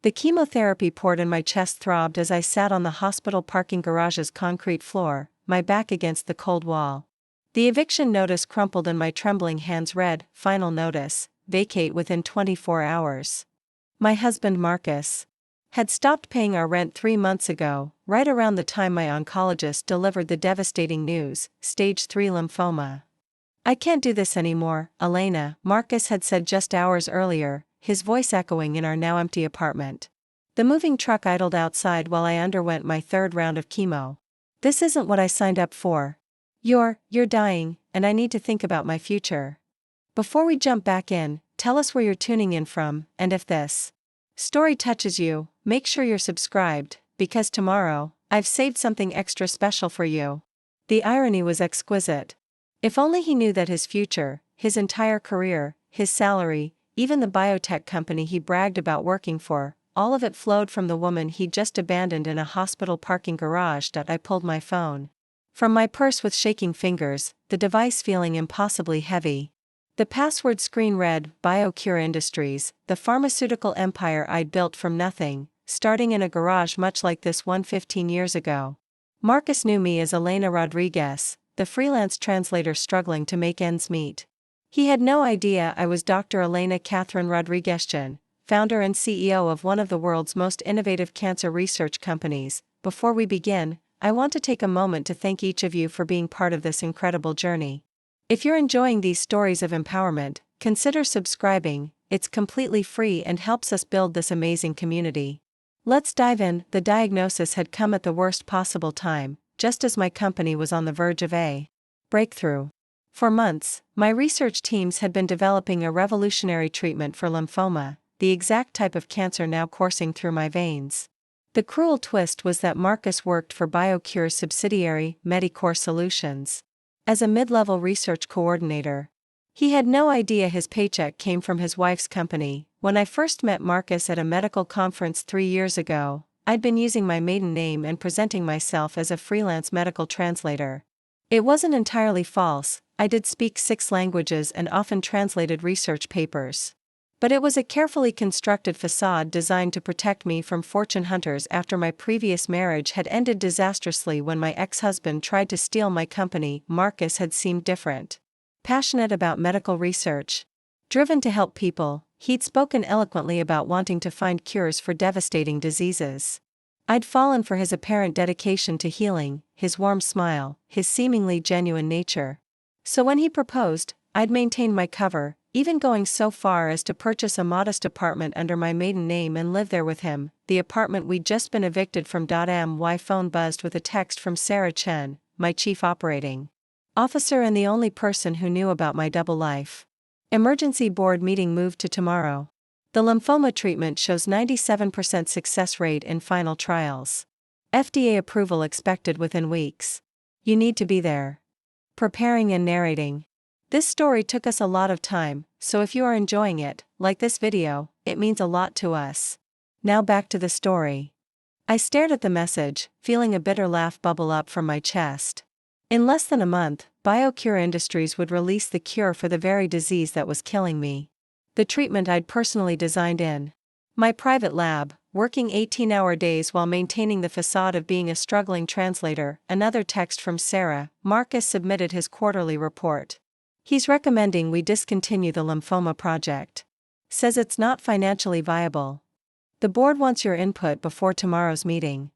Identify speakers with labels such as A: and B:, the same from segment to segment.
A: The chemotherapy port in my chest throbbed as I sat on the hospital parking garage's concrete floor, my back against the cold wall. The eviction notice crumpled and my trembling hands read, "Final notice, vacate within 24 hours." My husband Marcus had stopped paying our rent 3 months ago, right around the time my oncologist delivered the devastating news, stage 3 lymphoma. "I can't do this anymore, Elena," Marcus had said just hours earlier, his voice echoing in our now empty apartment. The moving truck idled outside while I underwent my 3rd round of chemo. "This isn't what I signed up for. You're dying, and I need to think about my future." Before we jump back in, tell us where you're tuning in from, and if this story touches you, make sure you're subscribed, because tomorrow, I've saved something extra special for you. The irony was exquisite. If only he knew that his future, his entire career, his salary, even the biotech company he bragged about working for, all of it flowed from the woman he'd just abandoned in a hospital parking garage. I pulled my phone from my purse with shaking fingers, the device feeling impossibly heavy. The password screen read, "BioCure Industries, the pharmaceutical empire I'd built from nothing, starting in a garage much like this one 15 years ago." Marcus knew me as Elena Rodriguez, the freelance translator struggling to make ends meet. He had no idea I was Dr. Elena Catherine Rodriguez, founder and CEO of one of the world's most innovative cancer research companies. Before we begin, I want to take a moment to thank each of you for being part of this incredible journey. If you're enjoying these stories of empowerment, consider subscribing. It's completely free and helps us build this amazing community. Let's dive in. The diagnosis had come at the worst possible time, just as my company was on the verge of a breakthrough. For months, my research teams had been developing a revolutionary treatment for lymphoma, the exact type of cancer now coursing through my veins. The cruel twist was that Marcus worked for BioCure's subsidiary, Medicore Solutions, as a mid-level research coordinator. He had no idea his paycheck came from his wife's company. When I first met Marcus at a medical conference 3 years ago, I'd been using my maiden name and presenting myself as a freelance medical translator. It wasn't entirely false, I did speak 6 languages and often translated research papers. But it was a carefully constructed facade designed to protect me from fortune hunters after my previous marriage had ended disastrously when my ex-husband tried to steal my company. Marcus had seemed different. Passionate about medical research. Driven to help people, he'd spoken eloquently about wanting to find cures for devastating diseases. I'd fallen for his apparent dedication to healing, his warm smile, his seemingly genuine nature. So when he proposed, I'd maintained my cover, even going so far as to purchase a modest apartment under my maiden name and live there with him. The apartment we'd just been evicted from. My phone buzzed with a text from Sarah Chen, my chief operating officer and the only person who knew about my double life. Emergency board meeting moved to tomorrow. The lymphoma treatment shows 97% success rate in final trials. FDA approval expected within weeks. You need to be there. Preparing and narrating. This story took us a lot of time, so if you are enjoying it, like this video, it means a lot to us. Now back to the story. I stared at the message, feeling a bitter laugh bubble up from my chest. In less than a month, BioCure Industries would release the cure for the very disease that was killing me. The treatment I'd personally designed in my private lab, working 18-hour days while maintaining the facade of being a struggling translator. Another text from Sarah. Marcus submitted his quarterly report. He's recommending we discontinue the lymphoma project. Says it's not financially viable. The board wants your input before tomorrow's meeting.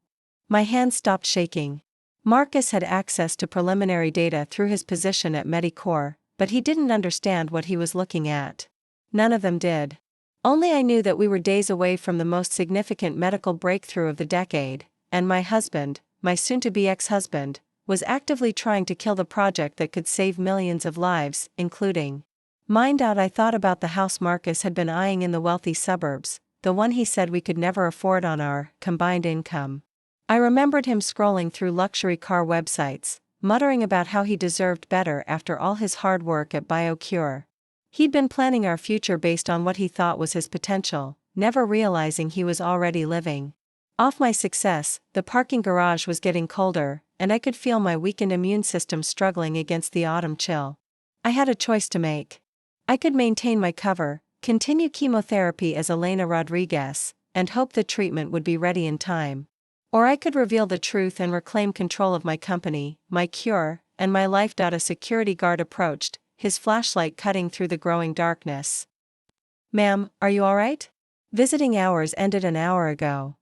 A: My hands stopped shaking. Marcus had access to preliminary data through his position at Medicore, but he didn't understand what he was looking at. None of them did. Only I knew that we were days away from the most significant medical breakthrough of the decade, and my husband, my soon-to-be ex-husband, was actively trying to kill the project that could save millions of lives, including mine. I thought about the house Marcus had been eyeing in the wealthy suburbs, the one he said we could never afford on our combined income. I remembered him scrolling through luxury car websites, muttering about how he deserved better after all his hard work at BioCure. He'd been planning our future based on what he thought was his potential, never realizing he was already living off my success. The parking garage was getting colder, and I could feel my weakened immune system struggling against the autumn chill. I had a choice to make. I could maintain my cover, continue chemotherapy as Elena Rodriguez, and hope the treatment would be ready in time. Or I could reveal the truth and reclaim control of my company, my cure, and my life. A security guard approached, his flashlight cutting through the growing darkness. "Ma'am, are you alright? Visiting hours ended an hour ago."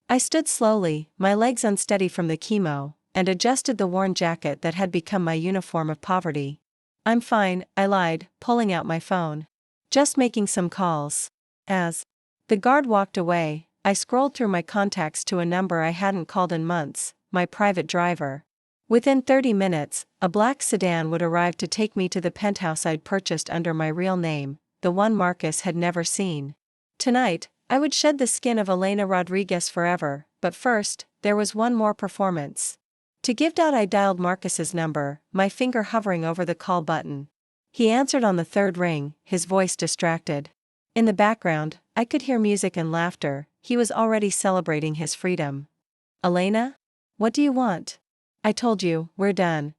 A: I stood slowly, my legs unsteady from the chemo, and adjusted the worn jacket that had become my uniform of poverty. "I'm fine," I lied, pulling out my phone. "Just making some calls." As the guard walked away, I scrolled through my contacts to a number I hadn't called in months, my private driver. Within 30 minutes, a black sedan would arrive to take me to the penthouse I'd purchased under my real name, the one Marcus had never seen. Tonight, I would shed the skin of Elena Rodriguez forever, but first, there was one more performance. To give. I dialed Marcus's number, my finger hovering over the call button. He answered on the third ring, his voice distracted. In the background, I could hear music and laughter. He was already celebrating his freedom. "Elena? What do you want?" "I told you, we're done."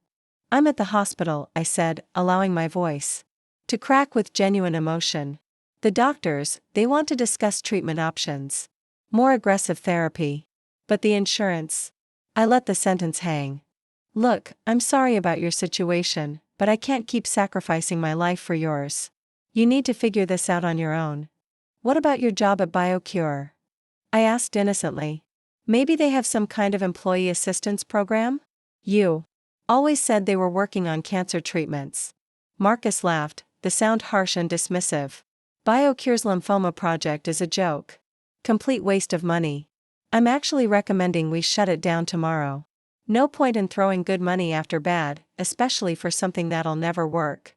A: "I'm at the hospital," I said, allowing my voice to crack with genuine emotion. "The doctors, they want to discuss treatment options. More aggressive therapy. But the insurance." I let the sentence hang. "Look, I'm sorry about your situation, but I can't keep sacrificing my life for yours. You need to figure this out on your own." "What about your job at BioCure?" I asked innocently. "Maybe they have some kind of employee assistance program?" "You always said they were working on cancer treatments." Marcus laughed, the sound harsh and dismissive. "BioCure's lymphoma project is a joke. Complete waste of money. I'm actually recommending we shut it down tomorrow. No point in throwing good money after bad, especially for something that'll never work."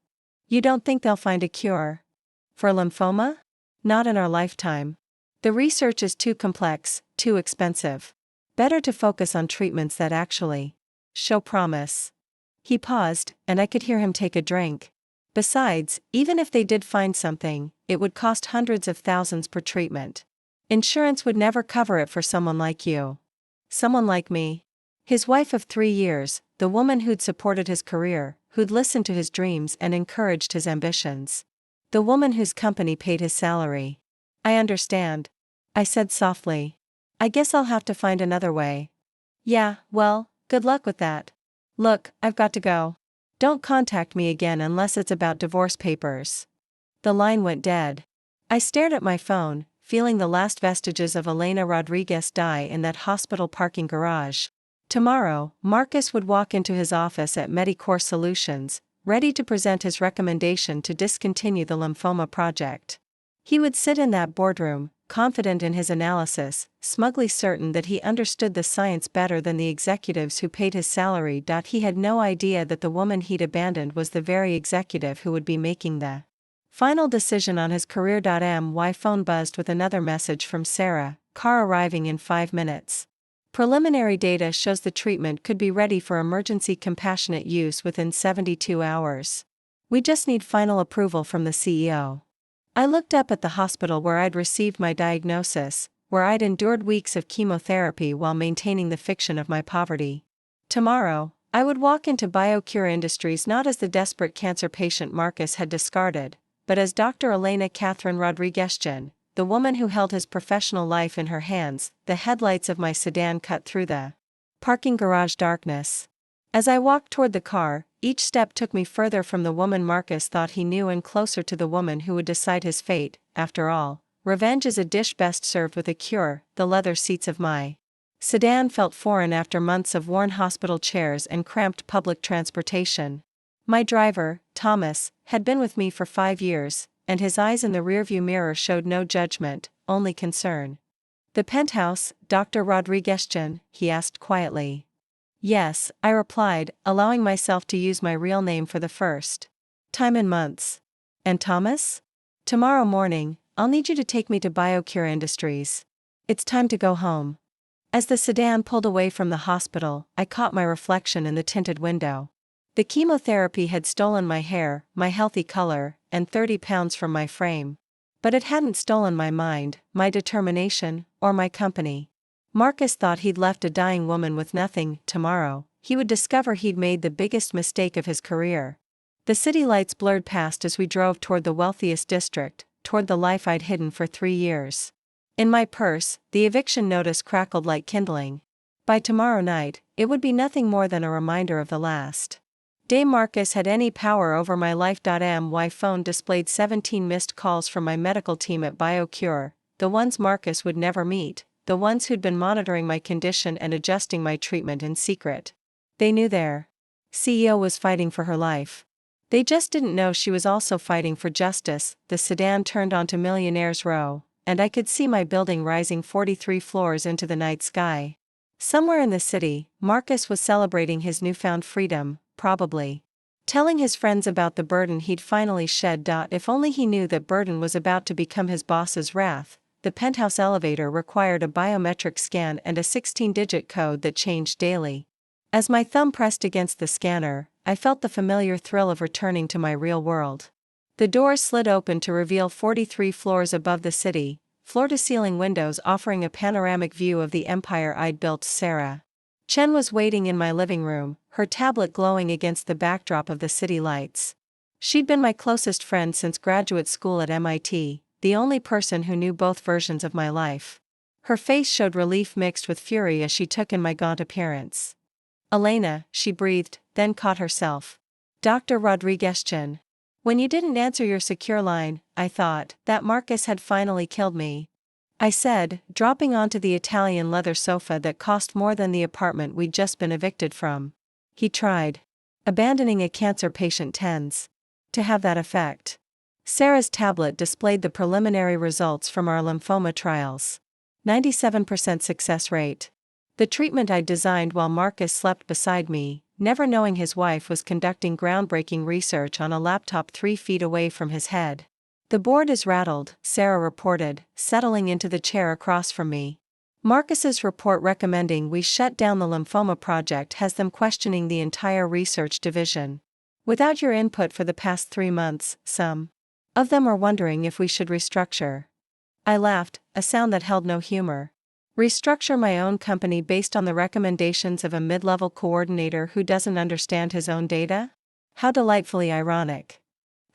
A: "You don't think they'll find a cure for lymphoma?" "Not in our lifetime. The research is too complex, too expensive. Better to focus on treatments that actually show promise." He paused, and I could hear him take a drink. "Besides, even if they did find something, it would cost hundreds of thousands per treatment. Insurance would never cover it for someone like you." "Someone like me?" His wife of 3 years, the woman who'd supported his career, who'd listened to his dreams and encouraged his ambitions. The woman whose company paid his salary. "I understand," I said softly. "I guess I'll have to find another way." "Yeah, well, good luck with that. Look, I've got to go. Don't contact me again unless it's about divorce papers." The line went dead. I stared at my phone, feeling the last vestiges of Elena Rodriguez die in that hospital parking garage. Tomorrow, Marcus would walk into his office at Medicore Solutions, ready to present his recommendation to discontinue the lymphoma project. He would sit in that boardroom, confident in his analysis, smugly certain that he understood the science better than the executives who paid his salary. He had no idea that the woman he'd abandoned was the very executive who would be making the final decision on his career. My phone buzzed with another message from Sarah, car arriving in 5 minutes. Preliminary data shows the treatment could be ready for emergency compassionate use within 72 hours. We just need final approval from the CEO. I looked up at the hospital where I'd received my diagnosis, where I'd endured weeks of chemotherapy while maintaining the fiction of my poverty. Tomorrow, I would walk into BioCure Industries not as the desperate cancer patient Marcus had discarded, but as Dr. Elena Catherine Rodriguez, the woman who held his professional life in her hands. The headlights of my sedan cut through the parking garage darkness. As I walked toward the car, each step took me further from the woman Marcus thought he knew and closer to the woman who would decide his fate. After all, revenge is a dish best served with a cure. The leather seats of my sedan felt foreign after months of worn hospital chairs and cramped public transportation. My driver, Thomas, had been with me for 5 years, and his eyes in the rearview mirror showed no judgment, only concern. "The penthouse, Dr. Rodriguez?" he asked quietly. "Yes," I replied, allowing myself to use my real name for the first time in months. "And Thomas?" "Tomorrow morning, I'll need you to take me to BioCure Industries. It's time to go home." As the sedan pulled away from the hospital, I caught my reflection in the tinted window. The chemotherapy had stolen my hair, my healthy color, and 30 pounds from my frame. But it hadn't stolen my mind, my determination, or my company. Marcus thought he'd left a dying woman with nothing. Tomorrow, he would discover he'd made the biggest mistake of his career. The city lights blurred past as we drove toward the wealthiest district, toward the life I'd hidden for 3 years. In my purse, the eviction notice crackled like kindling. By tomorrow night, it would be nothing more than a reminder of the last day Marcus had any power over my life. My phone displayed 17 missed calls from my medical team at BioCure, the ones Marcus would never meet, the ones who'd been monitoring my condition and adjusting my treatment in secret. They knew their CEO was fighting for her life. They just didn't know she was also fighting for justice. The sedan turned onto Millionaire's Row, and I could see my building rising 43 floors into the night sky. Somewhere in the city, Marcus was celebrating his newfound freedom, probably telling his friends about the burden he'd finally shed. If only he knew that burden was about to become his boss's wrath. The penthouse elevator required a biometric scan and a 16-digit code that changed daily. As my thumb pressed against the scanner, I felt the familiar thrill of returning to my real world. The doors slid open to reveal 43 floors above the city, floor-to-ceiling windows offering a panoramic view of the empire I'd built. Sarah Chen was waiting in my living room, her tablet glowing against the backdrop of the city lights. She'd been my closest friend since graduate school at MIT, the only person who knew both versions of my life. Her face showed relief mixed with fury as she took in my gaunt appearance. "Elena," she breathed, then caught herself. "Dr. Rodriguez-Chen. When you didn't answer your secure line, I thought that Marcus had finally killed me," I said, dropping onto the Italian leather sofa that cost more than the apartment we'd just been evicted from. "He tried. Abandoning a cancer patient tends to have that effect." Sarah's tablet displayed the preliminary results from our lymphoma trials. 97% success rate. The treatment I'd designed while Marcus slept beside me, never knowing his wife was conducting groundbreaking research on a laptop 3 feet away from his head. "The board is rattled," Sarah reported, settling into the chair across from me. "Marcus's report recommending we shut down the lymphoma project has them questioning the entire research division. Without your input for the past 3 months, some of them are wondering if we should restructure." I laughed, a sound that held no humor. Restructure my own company based on the recommendations of a mid-level coordinator who doesn't understand his own data? How delightfully ironic.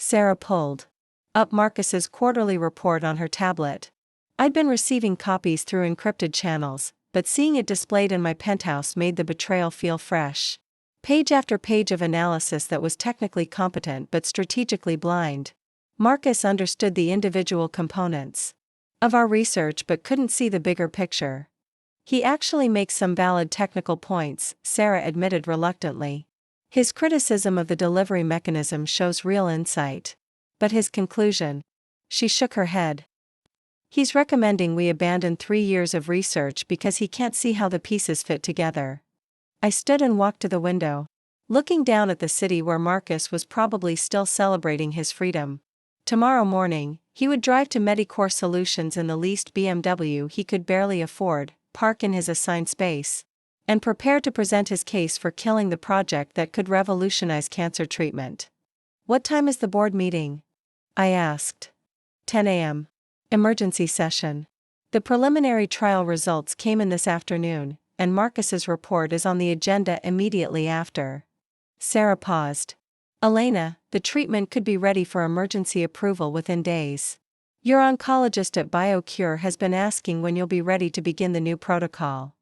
A: Sarah pulled up Marcus's quarterly report on her tablet. I'd been receiving copies through encrypted channels, but seeing it displayed in my penthouse made the betrayal feel fresh. Page after page of analysis that was technically competent but strategically blind. Marcus understood the individual components of our research but couldn't see the bigger picture. "He actually makes some valid technical points," Sarah admitted reluctantly. "His criticism of the delivery mechanism shows real insight. But his conclusion?" She shook her head. "He's recommending we abandon 3 years of research because he can't see how the pieces fit together." I stood and walked to the window, looking down at the city where Marcus was probably still celebrating his freedom. Tomorrow morning, he would drive to Medicore Solutions in the leased BMW he could barely afford, park in his assigned space, and prepare to present his case for killing the project that could revolutionize cancer treatment. "What time is the board meeting?" I asked. 10 a.m. Emergency session. The preliminary trial results came in this afternoon, and Marcus's report is on the agenda immediately after. Sarah paused. "Elena, the treatment could be ready for emergency approval within days. Your oncologist at BioCure has been asking when you'll be ready to begin the new protocol."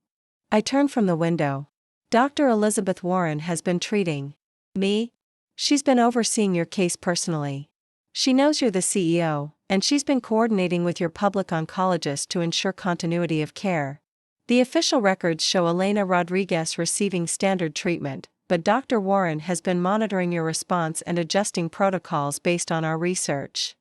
A: I turned from the window. "Dr. Elizabeth Warren has been treating me? She's been overseeing your case personally. She knows you're the CEO, and she's been coordinating with your public oncologist to ensure continuity of care. The official records show Elena Rodriguez receiving standard treatment, but Dr. Warren has been monitoring your response and adjusting protocols based on our research."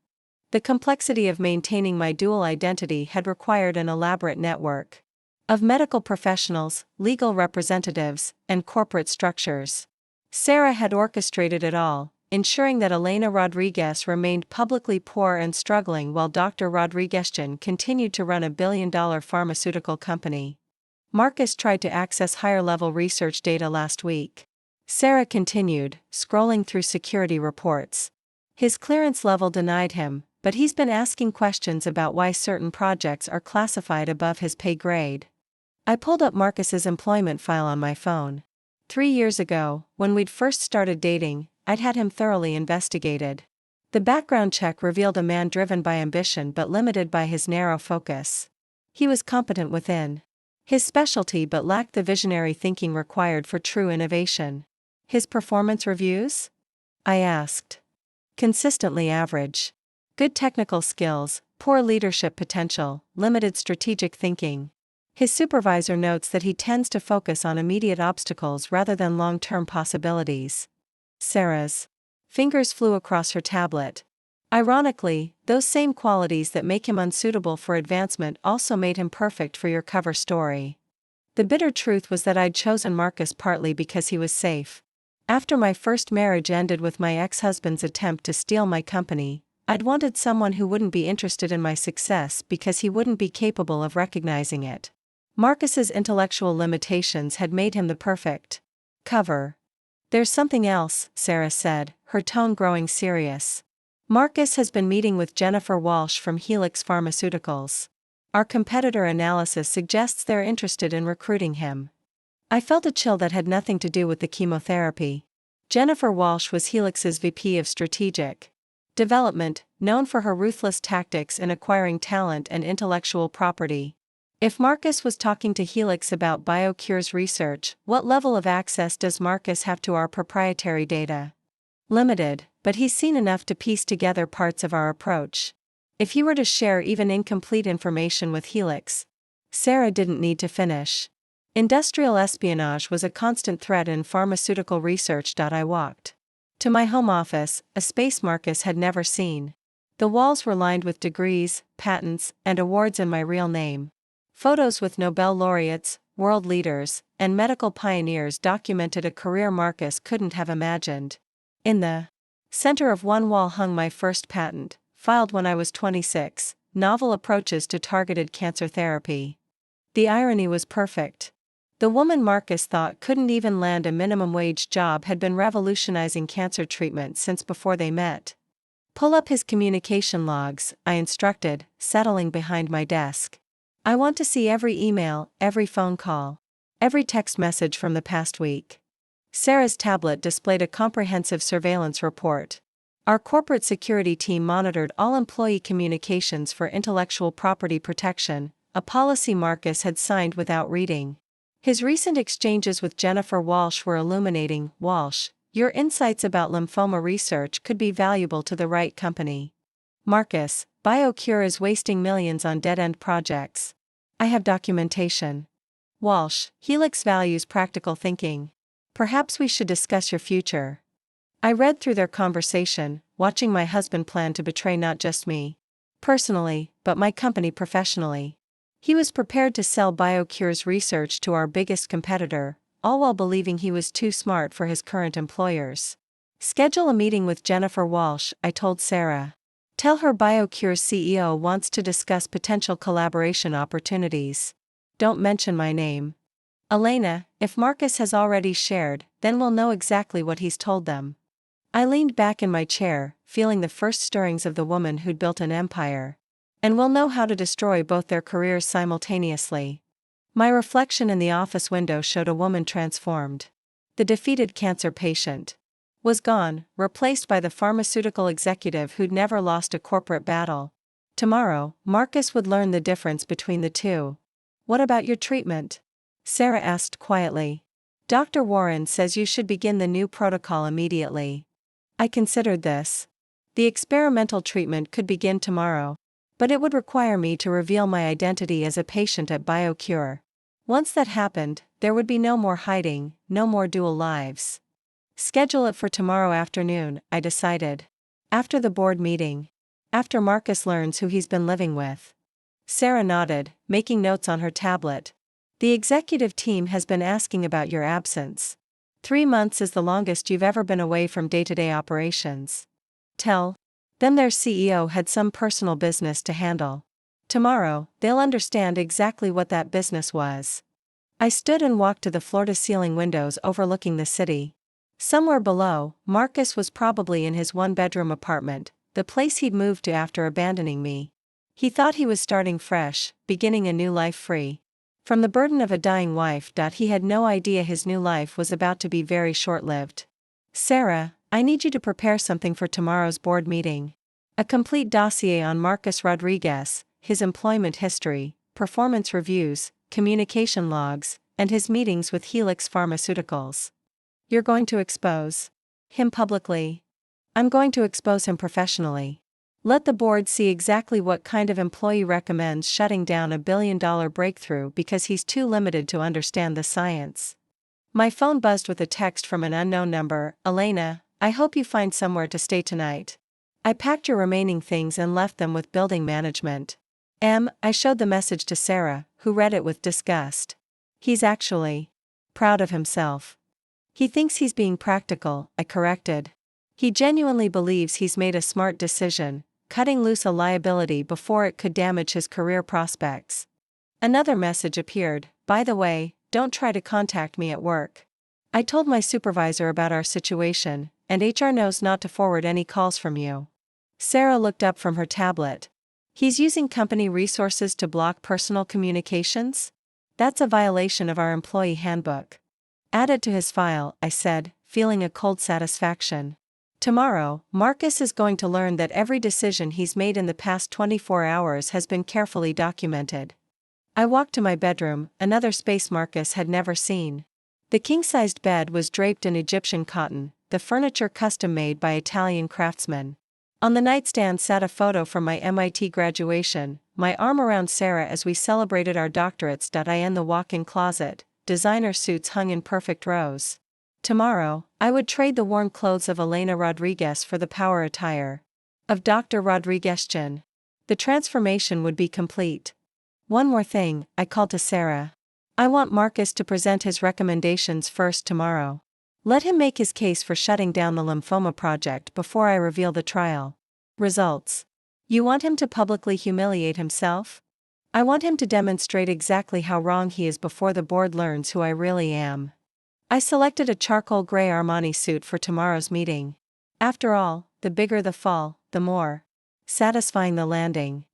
A: The complexity of maintaining my dual identity had required an elaborate network of medical professionals, legal representatives, and corporate structures. Sarah had orchestrated it all, ensuring that Elena Rodriguez remained publicly poor and struggling while Dr. Rodriguez-Chen continued to run a billion-dollar pharmaceutical company. "Marcus tried to access higher-level research data last week," Sarah continued, scrolling through security reports. "His clearance level denied him, but he's been asking questions about why certain projects are classified above his pay grade." I pulled up Marcus's employment file on my phone. 3 years ago, when we'd first started dating, I'd had him thoroughly investigated. The background check revealed a man driven by ambition but limited by his narrow focus. He was competent within his specialty but lacked the visionary thinking required for true innovation. His performance reviews? I asked. Consistently average. Good technical skills, poor leadership potential, limited strategic thinking. His supervisor notes that he tends to focus on immediate obstacles rather than long-term possibilities. Sarah's fingers flew across her tablet. Ironically, those same qualities that make him unsuitable for advancement also made him perfect for your cover story. The bitter truth was that I'd chosen Marcus partly because he was safe. After my first marriage ended with my ex-husband's attempt to steal my company, I'd wanted someone who wouldn't be interested in my success because he wouldn't be capable of recognizing it. Marcus's intellectual limitations had made him the perfect cover. There's something else, Sarah said, her tone growing serious. Marcus has been meeting with Jennifer Walsh from Helix Pharmaceuticals. Our competitor analysis suggests they're interested in recruiting him. I felt a chill that had nothing to do with the chemotherapy. Jennifer Walsh was Helix's VP of Strategic Development, known for her ruthless tactics in acquiring talent and intellectual property. If Marcus was talking to Helix about BioCure's research, what level of access does Marcus have to our proprietary data? Limited, but he's seen enough to piece together parts of our approach. If he were to share even incomplete information with Helix. Sarah didn't need to finish. Industrial espionage was a constant threat in pharmaceutical research. I walked to my home office, a space Marcus had never seen. The walls were lined with degrees, patents, and awards in my real name. Photos with Nobel laureates, world leaders, and medical pioneers documented a career Marcus couldn't have imagined. In the center of one wall hung my first patent, filed when I was 26, novel approaches to targeted cancer therapy. The irony was perfect. The woman Marcus thought couldn't even land a minimum wage job had been revolutionizing cancer treatment since before they met. Pull up his communication logs, I instructed, settling behind my desk. I want to see every email, every phone call, every text message from the past week. Sarah's tablet displayed a comprehensive surveillance report. Our corporate security team monitored all employee communications for intellectual property protection, a policy Marcus had signed without reading. His recent exchanges with Jennifer Walsh were illuminating. Walsh, your insights about lymphoma research could be valuable to the right company. Marcus, BioCure is wasting millions on dead-end projects. I have documentation. Walsh, Helix values practical thinking. Perhaps we should discuss your future. I read through their conversation, watching my husband plan to betray not just me personally, but my company professionally. He was prepared to sell BioCure's research to our biggest competitor, all while believing he was too smart for his current employers. Schedule a meeting with Jennifer Walsh, I told Sarah. Tell her BioCure's CEO wants to discuss potential collaboration opportunities. Don't mention my name. Elena, if Marcus has already shared, then we'll know exactly what he's told them. I leaned back in my chair, feeling the first stirrings of the woman who'd built an empire. And we'll know how to destroy both their careers simultaneously. My reflection in the office window showed a woman transformed. The defeated cancer patient was gone, replaced by the pharmaceutical executive who'd never lost a corporate battle. Tomorrow, Marcus would learn the difference between the two. What about your treatment? Sarah asked quietly. Dr. Warren says you should begin the new protocol immediately. I considered this. The experimental treatment could begin tomorrow. But it would require me to reveal my identity as a patient at BioCure. Once that happened, there would be no more hiding, no more dual lives. Schedule it for tomorrow afternoon, I decided. After the board meeting. After Marcus learns who he's been living with. Sarah nodded, making notes on her tablet. The executive team has been asking about your absence. 3 months is the longest you've ever been away from day-to-day operations. Tell them their CEO had some personal business to handle. Tomorrow, they'll understand exactly what that business was. I stood and walked to the floor-to-ceiling windows overlooking the city. Somewhere below, Marcus was probably in his one-bedroom apartment, the place he'd moved to after abandoning me. He thought he was starting fresh, beginning a new life free from the burden of a dying wife. He had no idea his new life was about to be very short-lived. Sarah, I need you to prepare something for tomorrow's board meeting. A complete dossier on Marcus Rodriguez, his employment history, performance reviews, communication logs, and his meetings with Helix Pharmaceuticals. You're going to expose him publicly. I'm going to expose him professionally. Let the board see exactly what kind of employee recommends shutting down a billion-dollar breakthrough because he's too limited to understand the science. My phone buzzed with a text from an unknown number. Elena, I hope you find somewhere to stay tonight. I packed your remaining things and left them with building management. I showed the message to Sarah, who read it with disgust. He's actually proud of himself. He thinks he's being practical, I corrected. He genuinely believes he's made a smart decision, cutting loose a liability before it could damage his career prospects. Another message appeared. By the way, don't try to contact me at work. I told my supervisor about our situation, and HR knows not to forward any calls from you. Sarah looked up from her tablet. He's using company resources to block personal communications? That's a violation of our employee handbook. Add it to his file, I said, feeling a cold satisfaction. Tomorrow, Marcus is going to learn that every decision he's made in the past 24 hours has been carefully documented. I walked to my bedroom, another space Marcus had never seen. The king-sized bed was draped in Egyptian cotton, the furniture custom-made by Italian craftsmen. On the nightstand sat a photo from my MIT graduation, my arm around Sarah as we celebrated our doctorates. In the walk-in closet, designer suits hung in perfect rows. Tomorrow, I would trade the worn clothes of Elena Rodriguez for the power attire of Dr. Rodriguez. The transformation would be complete. One more thing, I called to Sarah. I want Marcus to present his recommendations first tomorrow. Let him make his case for shutting down the lymphoma project before I reveal the trial results. You want him to publicly humiliate himself? I want him to demonstrate exactly how wrong he is before the board learns who I really am. I selected a charcoal gray Armani suit for tomorrow's meeting. After all, the bigger the fall, the more satisfying the landing.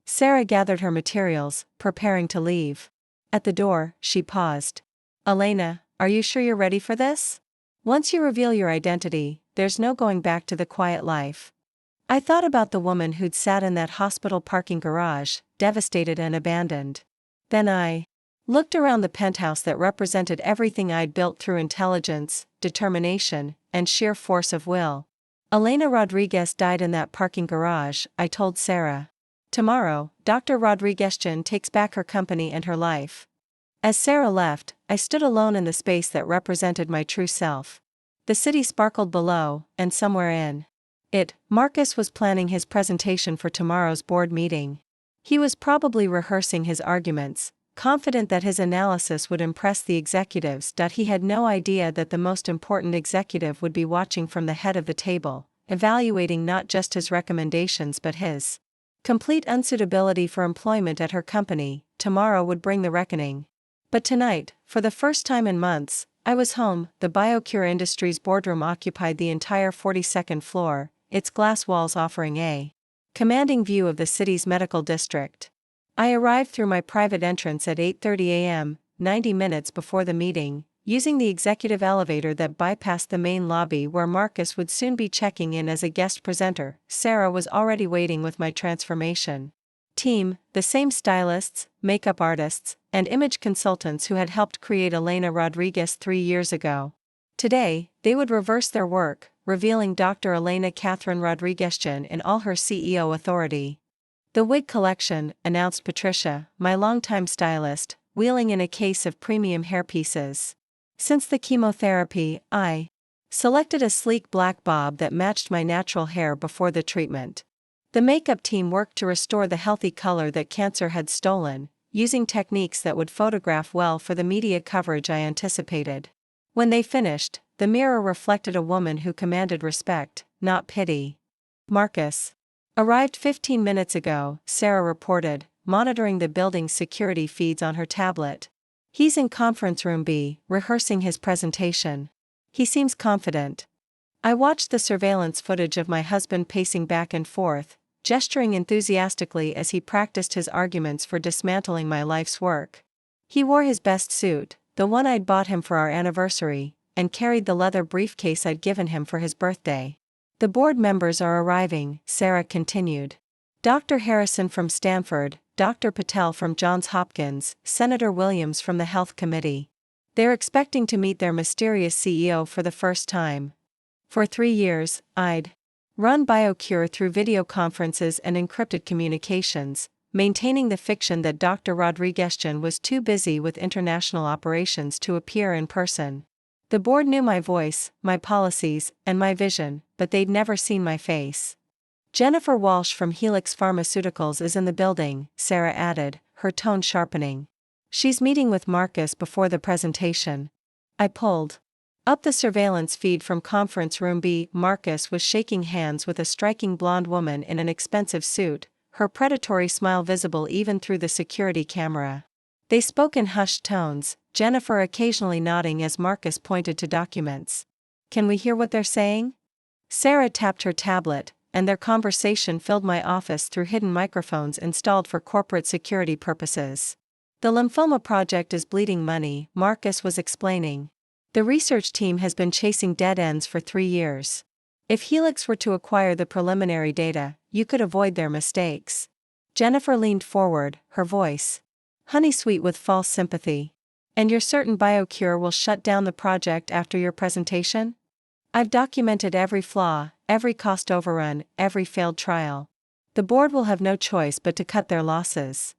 A: Sarah gathered her materials, preparing to leave. At the door, she paused. Elena, are you sure you're ready for this? Once you reveal your identity, there's no going back to the quiet life. I thought about the woman who'd sat in that hospital parking garage, devastated and abandoned. Then I looked around the penthouse that represented everything I'd built through intelligence, determination, and sheer force of will. Elena Rodriguez died in that parking garage, I told Sarah. Tomorrow, Dr. Rodriguez takes back her company and her life. As Sarah left, I stood alone in the space that represented my true self. The city sparkled below, and somewhere in it, Marcus was planning his presentation for tomorrow's board meeting. He was probably rehearsing his arguments, confident that his analysis would impress the executives. He had no idea that the most important executive would be watching from the head of the table, evaluating not just his recommendations but his complete unsuitability for employment at her company. Tomorrow would bring the reckoning. But tonight, for the first time in months, I was home. The BioCure Industries boardroom occupied the entire 42nd floor, its glass walls offering a commanding view of the city's medical district. I arrived through my private entrance at 8:30 a.m., 90 minutes before the meeting, using the executive elevator that bypassed the main lobby where Marcus would soon be checking in as a guest presenter. Sarah was already waiting with my transformation team, the same stylists, makeup artists, and image consultants who had helped create Elena Rodriguez 3 years ago. Today, they would reverse their work, revealing Dr. Elena Catherine Rodriguez in all her CEO authority. The wig collection, announced Patricia, my longtime stylist, wheeling in a case of premium hairpieces. Since the chemotherapy, I selected a sleek black bob that matched my natural hair before the treatment. The makeup team worked to restore the healthy color that cancer had stolen, using techniques that would photograph well for the media coverage I anticipated. When they finished, the mirror reflected a woman who commanded respect, not pity. Marcus arrived 15 minutes ago, Sarah reported, monitoring the building's security feeds on her tablet. He's in conference room B, rehearsing his presentation. He seems confident. I watched the surveillance footage of my husband pacing back and forth, gesturing enthusiastically as he practiced his arguments for dismantling my life's work. He wore his best suit, the one I'd bought him for our anniversary, and carried the leather briefcase I'd given him for his birthday. The board members are arriving, Sarah continued. Dr. Harrison from Stanford, Dr. Patel from Johns Hopkins, Senator Williams from the Health Committee. They're expecting to meet their mysterious CEO for the first time. For 3 years, I'd run BioCure through video conferences and encrypted communications, maintaining the fiction that Dr. Rodriguez was too busy with international operations to appear in person. The board knew my voice, my policies, and my vision, but they'd never seen my face. Jennifer Walsh from Helix Pharmaceuticals is in the building, Sarah added, her tone sharpening. She's meeting with Marcus before the presentation. I pulled up the surveillance feed from conference room B. Marcus was shaking hands with a striking blonde woman in an expensive suit, her predatory smile visible even through the security camera. They spoke in hushed tones, Jennifer occasionally nodding as Marcus pointed to documents. Can we hear what they're saying? Sarah tapped her tablet, and their conversation filled my office through hidden microphones installed for corporate security purposes. The lymphoma project is bleeding money, Marcus was explaining. The research team has been chasing dead ends for 3 years. If Helix were to acquire the preliminary data, you could avoid their mistakes. Jennifer leaned forward, her voice honey-sweet with false sympathy. And you're certain BioCure will shut down the project after your presentation? I've documented every flaw, every cost overrun, every failed trial. The board will have no choice but to cut their losses.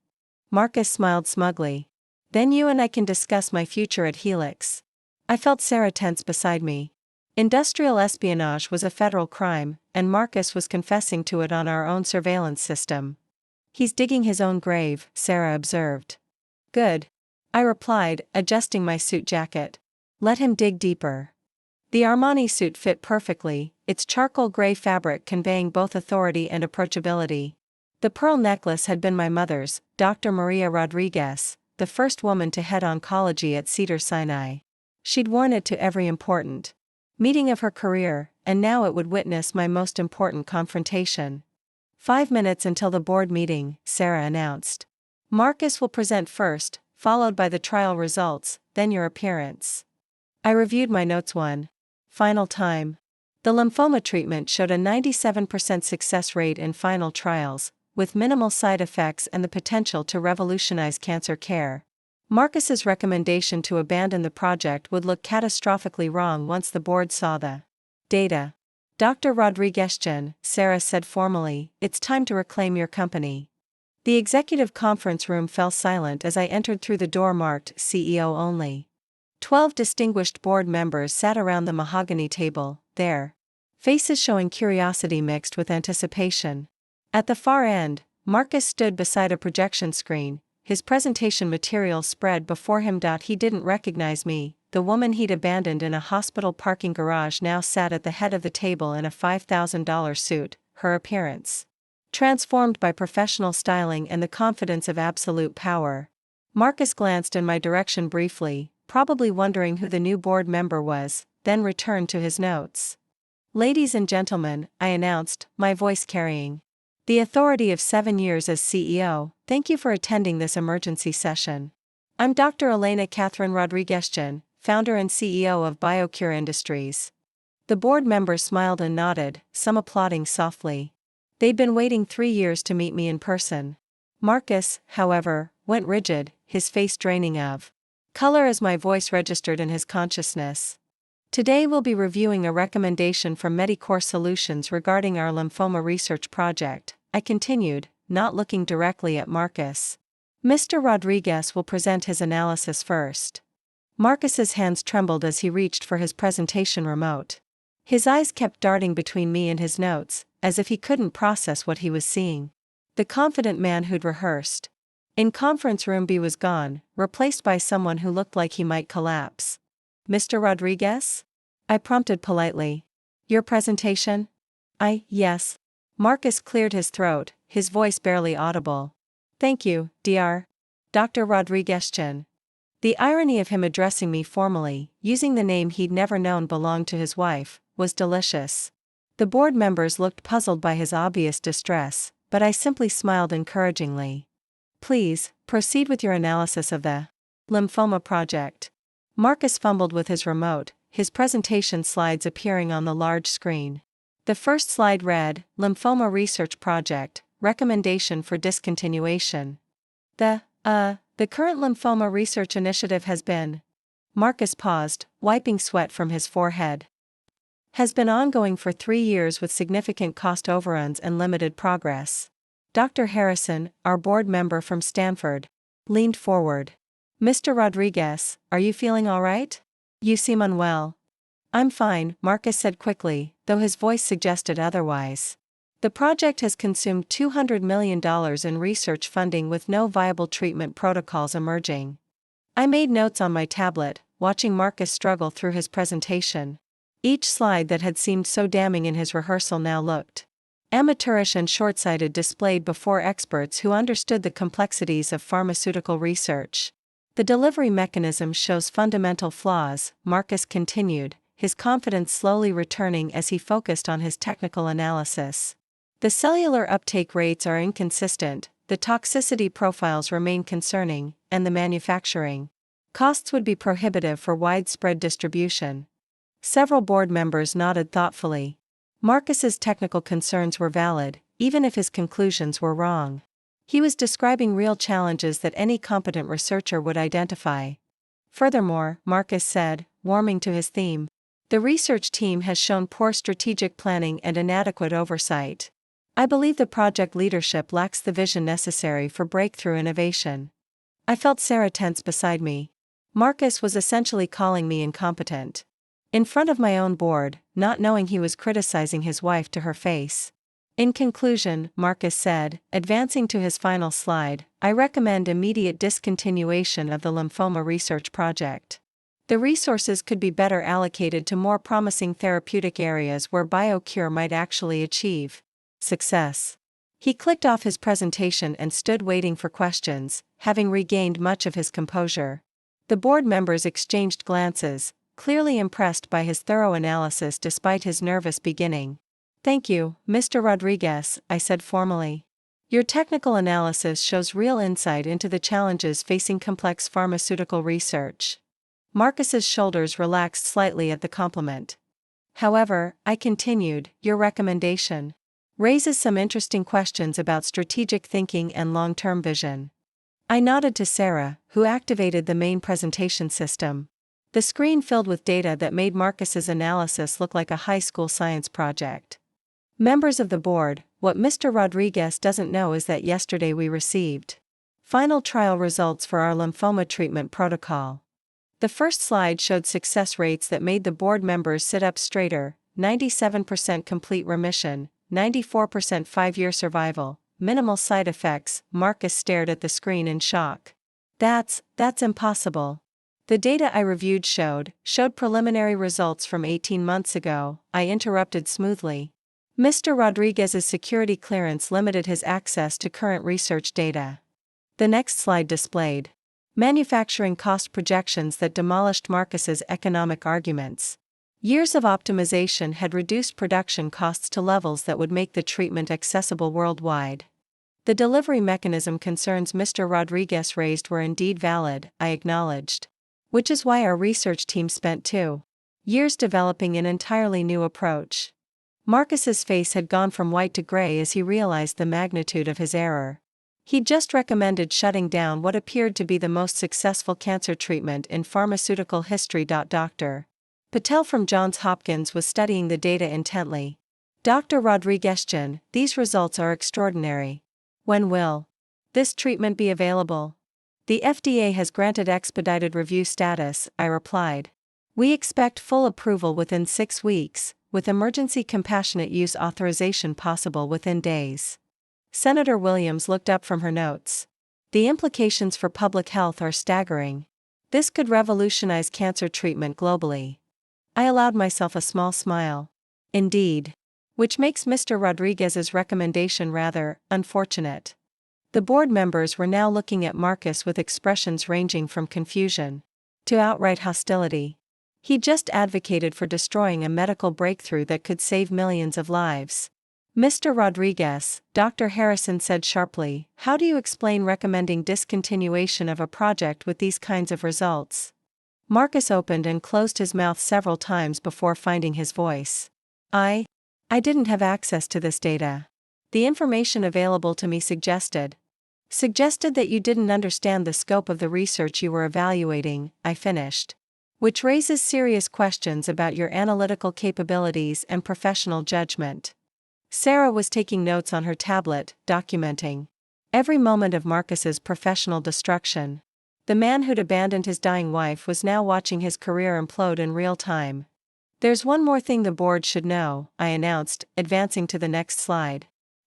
A: Marcus smiled smugly. Then you and I can discuss my future at Helix. I felt Sarah tense beside me. Industrial espionage was a federal crime, and Marcus was confessing to it on our own surveillance system. He's digging his own grave, Sarah observed. Good. I replied, adjusting my suit jacket. Let him dig deeper. The Armani suit fit perfectly, its charcoal gray fabric conveying both authority and approachability. The pearl necklace had been my mother's, Dr. Maria Rodriguez, the first woman to head oncology at Cedars-Sinai. She'd worn it to every important meeting of her career, and now it would witness my most important confrontation. 5 minutes until the board meeting, Sarah announced. Marcus will present first, followed by the trial results, then your appearance. I reviewed my notes one final time. The lymphoma treatment showed a 97% success rate in final trials, with minimal side effects and the potential to revolutionize cancer care. Marcus's recommendation to abandon the project would look catastrophically wrong once the board saw the data. Dr. Rodriguez, Sarah said formally, it's time to reclaim your company. The executive conference room fell silent as I entered through the door marked CEO only. 12 distinguished board members sat around the mahogany table, their faces showing curiosity mixed with anticipation. At the far end, Marcus stood beside a projection screen, his presentation material spread before him. He didn't recognize me. The woman he'd abandoned in a hospital parking garage now sat at the head of the table in a $5,000 suit, her appearance transformed by professional styling and the confidence of absolute power. Marcus glanced in my direction briefly, probably wondering who the new board member was, then returned to his notes. Ladies and gentlemen, I announced, my voice carrying the authority of 7 years as CEO, thank you for attending this emergency session. I'm Dr. Elena Catherine Rodriguez, founder and CEO of BioCure Industries. The board members smiled and nodded, some applauding softly. They'd been waiting 3 years to meet me in person. Marcus, however, went rigid, his face draining of color as my voice registered in his consciousness. Today we'll be reviewing a recommendation from Medicore Solutions regarding our lymphoma research project, I continued, not looking directly at Marcus. Mr. Rodriguez will present his analysis first. Marcus's hands trembled as he reached for his presentation remote. His eyes kept darting between me and his notes, as if he couldn't process what he was seeing. The confident man who'd rehearsed in conference room B was gone, replaced by someone who looked like he might collapse. Mr. Rodriguez? I prompted politely. Your presentation? Yes. Marcus cleared his throat, his voice barely audible. Thank you, Dr. Rodriguez. The irony of him addressing me formally, using the name he'd never known belonged to his wife, was delicious. The board members looked puzzled by his obvious distress, but I simply smiled encouragingly. Please, proceed with your analysis of the lymphoma project. Marcus fumbled with his remote, his presentation slides appearing on the large screen. The first slide read, Lymphoma Research Project, Recommendation for Discontinuation. The current lymphoma research initiative has been. Marcus paused, wiping sweat from his forehead. Has been ongoing for 3 years with significant cost overruns and limited progress. Dr. Harrison, our board member from Stanford, leaned forward. Mr. Rodriguez, are you feeling all right? You seem unwell. I'm fine, Marcus said quickly, though his voice suggested otherwise. The project has consumed $200 million in research funding with no viable treatment protocols emerging. I made notes on my tablet, watching Marcus struggle through his presentation. Each slide that had seemed so damning in his rehearsal now looked amateurish and short-sighted, displayed before experts who understood the complexities of pharmaceutical research. The delivery mechanism shows fundamental flaws, Marcus continued, his confidence slowly returning as he focused on his technical analysis. The cellular uptake rates are inconsistent, the toxicity profiles remain concerning, and the manufacturing costs would be prohibitive for widespread distribution. Several board members nodded thoughtfully. Marcus's technical concerns were valid, even if his conclusions were wrong. He was describing real challenges that any competent researcher would identify. Furthermore, Marcus said, warming to his theme, the research team has shown poor strategic planning and inadequate oversight. I believe the project leadership lacks the vision necessary for breakthrough innovation. I felt Sarah tense beside me. Marcus was essentially calling me incompetent. In front of my own board, not knowing he was criticizing his wife to her face. In conclusion, Marcus said, advancing to his final slide, I recommend immediate discontinuation of the lymphoma research project. The resources could be better allocated to more promising therapeutic areas where BioCure might actually achieve success. He clicked off his presentation and stood waiting for questions, having regained much of his composure. The board members exchanged glances, clearly impressed by his thorough analysis despite his nervous beginning. Thank you, Mr. Rodriguez, I said formally. Your technical analysis shows real insight into the challenges facing complex pharmaceutical research. Marcus's shoulders relaxed slightly at the compliment. However, I continued, your recommendation raises some interesting questions about strategic thinking and long-term vision. I nodded to Sarah, who activated the main presentation system. The screen filled with data that made Marcus's analysis look like a high school science project. Members of the board, what Mr. Rodriguez doesn't know is that yesterday we received final trial results for our lymphoma treatment protocol. The first slide showed success rates that made the board members sit up straighter: 97% complete remission, 94% 5-year survival, minimal side effects. Marcus stared at the screen in shock. That's impossible. The data I reviewed showed preliminary results from 18 months ago, I interrupted smoothly. Mr. Rodriguez's security clearance limited his access to current research data. The next slide displayed manufacturing cost projections that demolished Marcus's economic arguments. Years of optimization had reduced production costs to levels that would make the treatment accessible worldwide. The delivery mechanism concerns Mr. Rodriguez raised were indeed valid, I acknowledged. Which is why our research team spent 2 years developing an entirely new approach. Marcus's face had gone from white to gray as he realized the magnitude of his error. He'd just recommended shutting down what appeared to be the most successful cancer treatment in pharmaceutical history. Dr. Patel from Johns Hopkins was studying the data intently. Dr. Rodriguez, these results are extraordinary. When will this treatment be available? The FDA has granted expedited review status, I replied. We expect full approval within 6 weeks, with emergency compassionate use authorization possible within days. Senator Williams looked up from her notes. The implications for public health are staggering. This could revolutionize cancer treatment globally. I allowed myself a small smile. Indeed. Which makes Mr. Rodriguez's recommendation rather unfortunate. The board members were now looking at Marcus with expressions ranging from confusion to outright hostility. He just advocated for destroying a medical breakthrough that could save millions of lives. Mr. Rodriguez, Dr. Harrison said sharply, how do you explain recommending discontinuation of a project with these kinds of results? Marcus opened and closed his mouth several times before finding his voice. I didn't have access to this data. The information available to me suggested Suggested that you didn't understand the scope of the research you were evaluating, I finished. Which raises serious questions about your analytical capabilities and professional judgment. Sarah was taking notes on her tablet, documenting every moment of Marcus's professional destruction. The man who'd abandoned his dying wife was now watching his career implode in real time. There's one more thing the board should know, I announced, advancing to the next slide.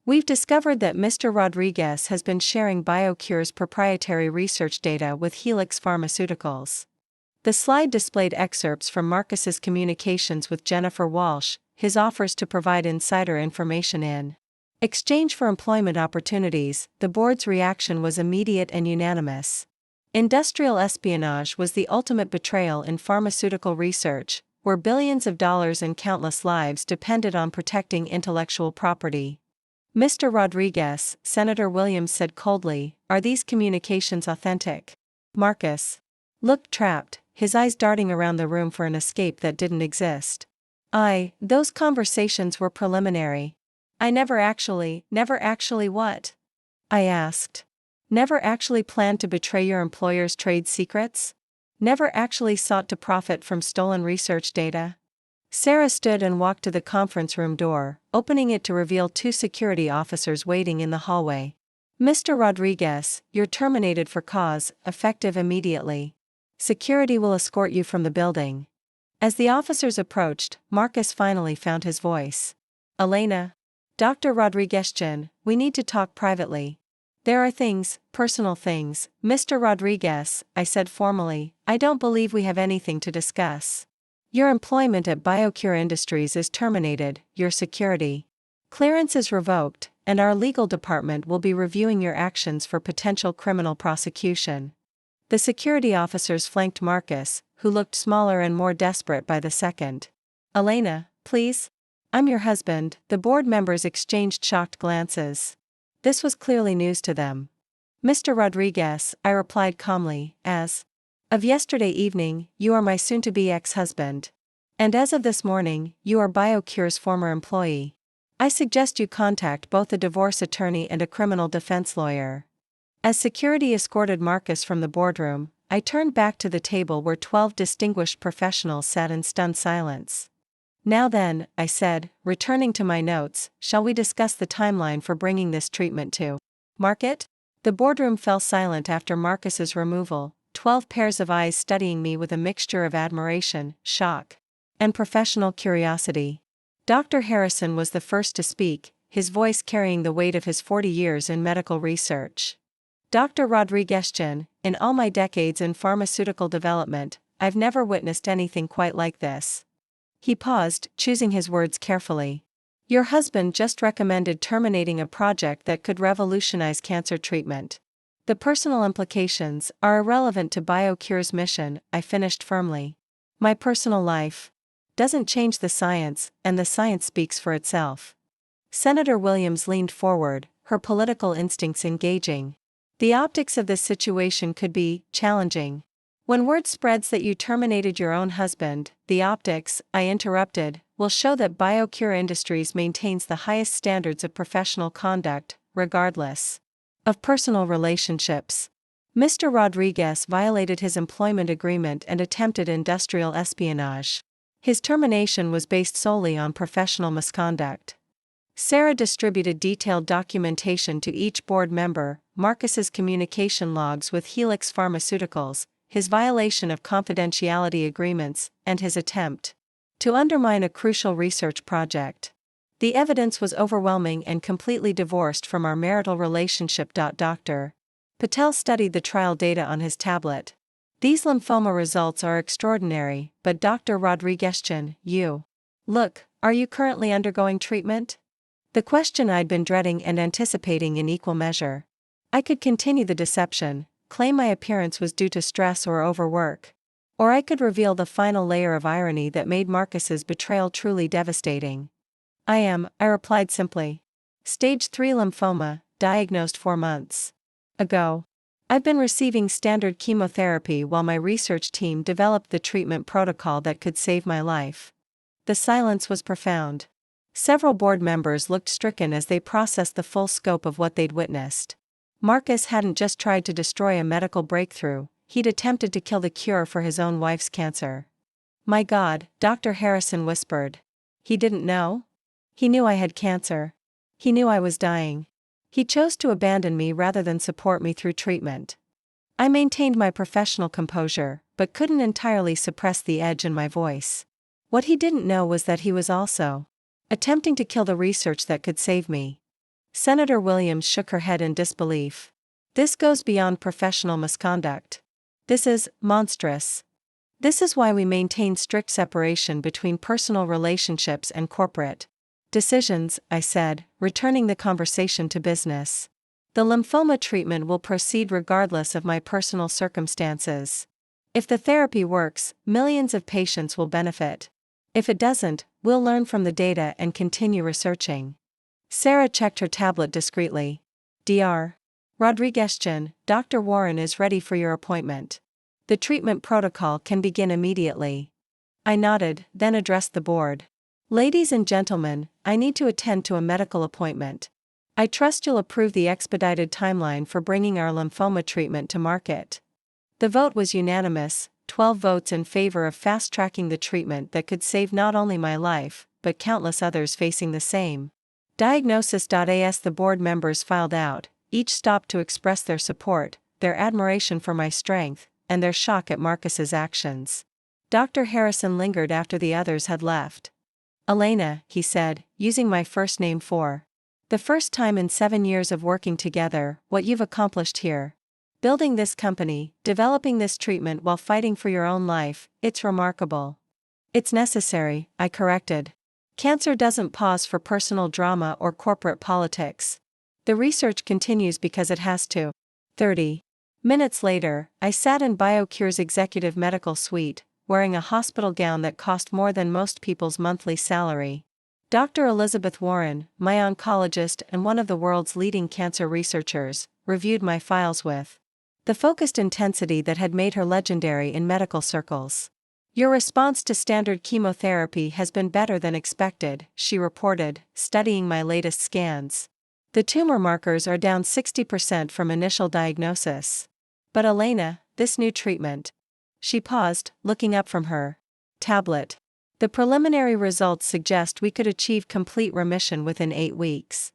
A: We've discovered that Mr. Rodriguez has been sharing BioCure's proprietary research data with Helix Pharmaceuticals. The slide displayed excerpts from Marcus's communications with Jennifer Walsh, his offers to provide insider information in exchange for employment opportunities. The board's reaction was immediate and unanimous. Industrial espionage was the ultimate betrayal in pharmaceutical research, where billions of dollars and countless lives depended on protecting intellectual property. Mr. Rodriguez, Senator Williams said coldly, are these communications authentic? Marcus looked trapped, his eyes darting around the room for an escape that didn't exist. Those conversations were preliminary. I never actually what? I asked. Never actually planned to betray your employer's trade secrets? Never actually sought to profit from stolen research data? Sarah stood and walked to the conference room door, opening it to reveal two security officers waiting in the hallway. Mr. Rodriguez, you're terminated for cause, effective immediately. Security will escort you from the building. As the officers approached, Marcus finally found his voice. Elena. Dr. Rodriguez-Chin, we need to talk privately. There are things, personal things, Mr. Rodriguez, I said formally, I don't believe we have anything to discuss. Your employment at BioCure Industries is terminated, your security clearance is revoked, and our legal department will be reviewing your actions for potential criminal prosecution. The security officers flanked Marcus, who looked smaller and more desperate by the second. Elena, please? I'm your husband. The board members exchanged shocked glances. This was clearly news to them. Mr. Rodriguez, I replied calmly, as of yesterday evening, you are my soon-to-be ex-husband. And as of this morning, you are BioCure's former employee. I suggest you contact both a divorce attorney and a criminal defense lawyer. As security escorted Marcus from the boardroom, I turned back to the table where 12 distinguished professionals sat in stunned silence. Now then, I said, returning to my notes, shall we discuss the timeline for bringing this treatment to market? The boardroom fell silent after Marcus's removal, 12 pairs of eyes studying me with a mixture of admiration, shock, and professional curiosity. Dr. Harrison was the first to speak, his voice carrying the weight of his 40 years in medical research. Dr. Rodriguez-Chin, in all my decades in pharmaceutical development, I've never witnessed anything quite like this. He paused, choosing his words carefully. Your husband just recommended terminating a project that could revolutionize cancer treatment. The personal implications are irrelevant to BioCure's mission, I finished firmly. My personal life doesn't change the science, and the science speaks for itself. Senator Williams leaned forward, her political instincts engaging. The optics of this situation could be challenging. When word spreads that you terminated your own husband, the optics, I interrupted, will show that BioCure Industries maintains the highest standards of professional conduct, regardless of personal relationships. Mr. Rodriguez violated his employment agreement and attempted industrial espionage. His termination was based solely on professional misconduct. Sarah distributed detailed documentation to each board member, Marcus's communication logs with Helix Pharmaceuticals, his violation of confidentiality agreements, and his attempt to undermine a crucial research project. The evidence was overwhelming and completely divorced from our marital relationship. Dr. Patel studied the trial data on his tablet. These lymphoma results are extraordinary, but Dr. Rodriguez-Chin, are you currently undergoing treatment? The question I'd been dreading and anticipating in equal measure. I could continue the deception, claim my appearance was due to stress or overwork. Or I could reveal the final layer of irony that made Marcus's betrayal truly devastating. I replied simply. Stage 3 lymphoma, diagnosed 4 months ago. I've been receiving standard chemotherapy while my research team developed the treatment protocol that could save my life. The silence was profound. Several board members looked stricken as they processed the full scope of what they'd witnessed. Marcus hadn't just tried to destroy a medical breakthrough, he'd attempted to kill the cure for his own wife's cancer. My God, Dr. Harrison whispered. He didn't know? He knew I had cancer. He knew I was dying. He chose to abandon me rather than support me through treatment. I maintained my professional composure, but couldn't entirely suppress the edge in my voice. What he didn't know was that he was also attempting to kill the research that could save me. Senator Williams shook her head in disbelief. This goes beyond professional misconduct. This is monstrous. This is why we maintain strict separation between personal relationships and corporate decisions, I said, returning the conversation to business. The lymphoma treatment will proceed regardless of my personal circumstances. If the therapy works, millions of patients will benefit. If it doesn't, we'll learn from the data and continue researching. Sarah checked her tablet discreetly. Dr. Rodriguez, Dr. Warren is ready for your appointment. The treatment protocol can begin immediately. I nodded, then addressed the board. Ladies and gentlemen, I need to attend to a medical appointment. I trust you'll approve the expedited timeline for bringing our lymphoma treatment to market. The vote was unanimous, 12 votes in favor of fast-tracking the treatment that could save not only my life, but countless others facing the same diagnosis. The board members filed out, each stopped to express their support, their admiration for my strength, and their shock at Marcus's actions. Dr. Harrison lingered after the others had left. Elena, he said, using my first name for the first time in 7 years of working together, what you've accomplished here. Building this company, developing this treatment while fighting for your own life, it's remarkable. It's necessary, I corrected. Cancer doesn't pause for personal drama or corporate politics. The research continues because it has to. 30 minutes later, I sat in BioCure's executive medical suite, wearing a hospital gown that cost more than most people's monthly salary. Dr. Elizabeth Warren, my oncologist and one of the world's leading cancer researchers, reviewed my files with the focused intensity that had made her legendary in medical circles. Your response to standard chemotherapy has been better than expected, she reported, studying my latest scans. The tumor markers are down 60% from initial diagnosis. But Elena, this new treatment. She paused, looking up from her tablet. The preliminary results suggest we could achieve complete remission within 8 weeks.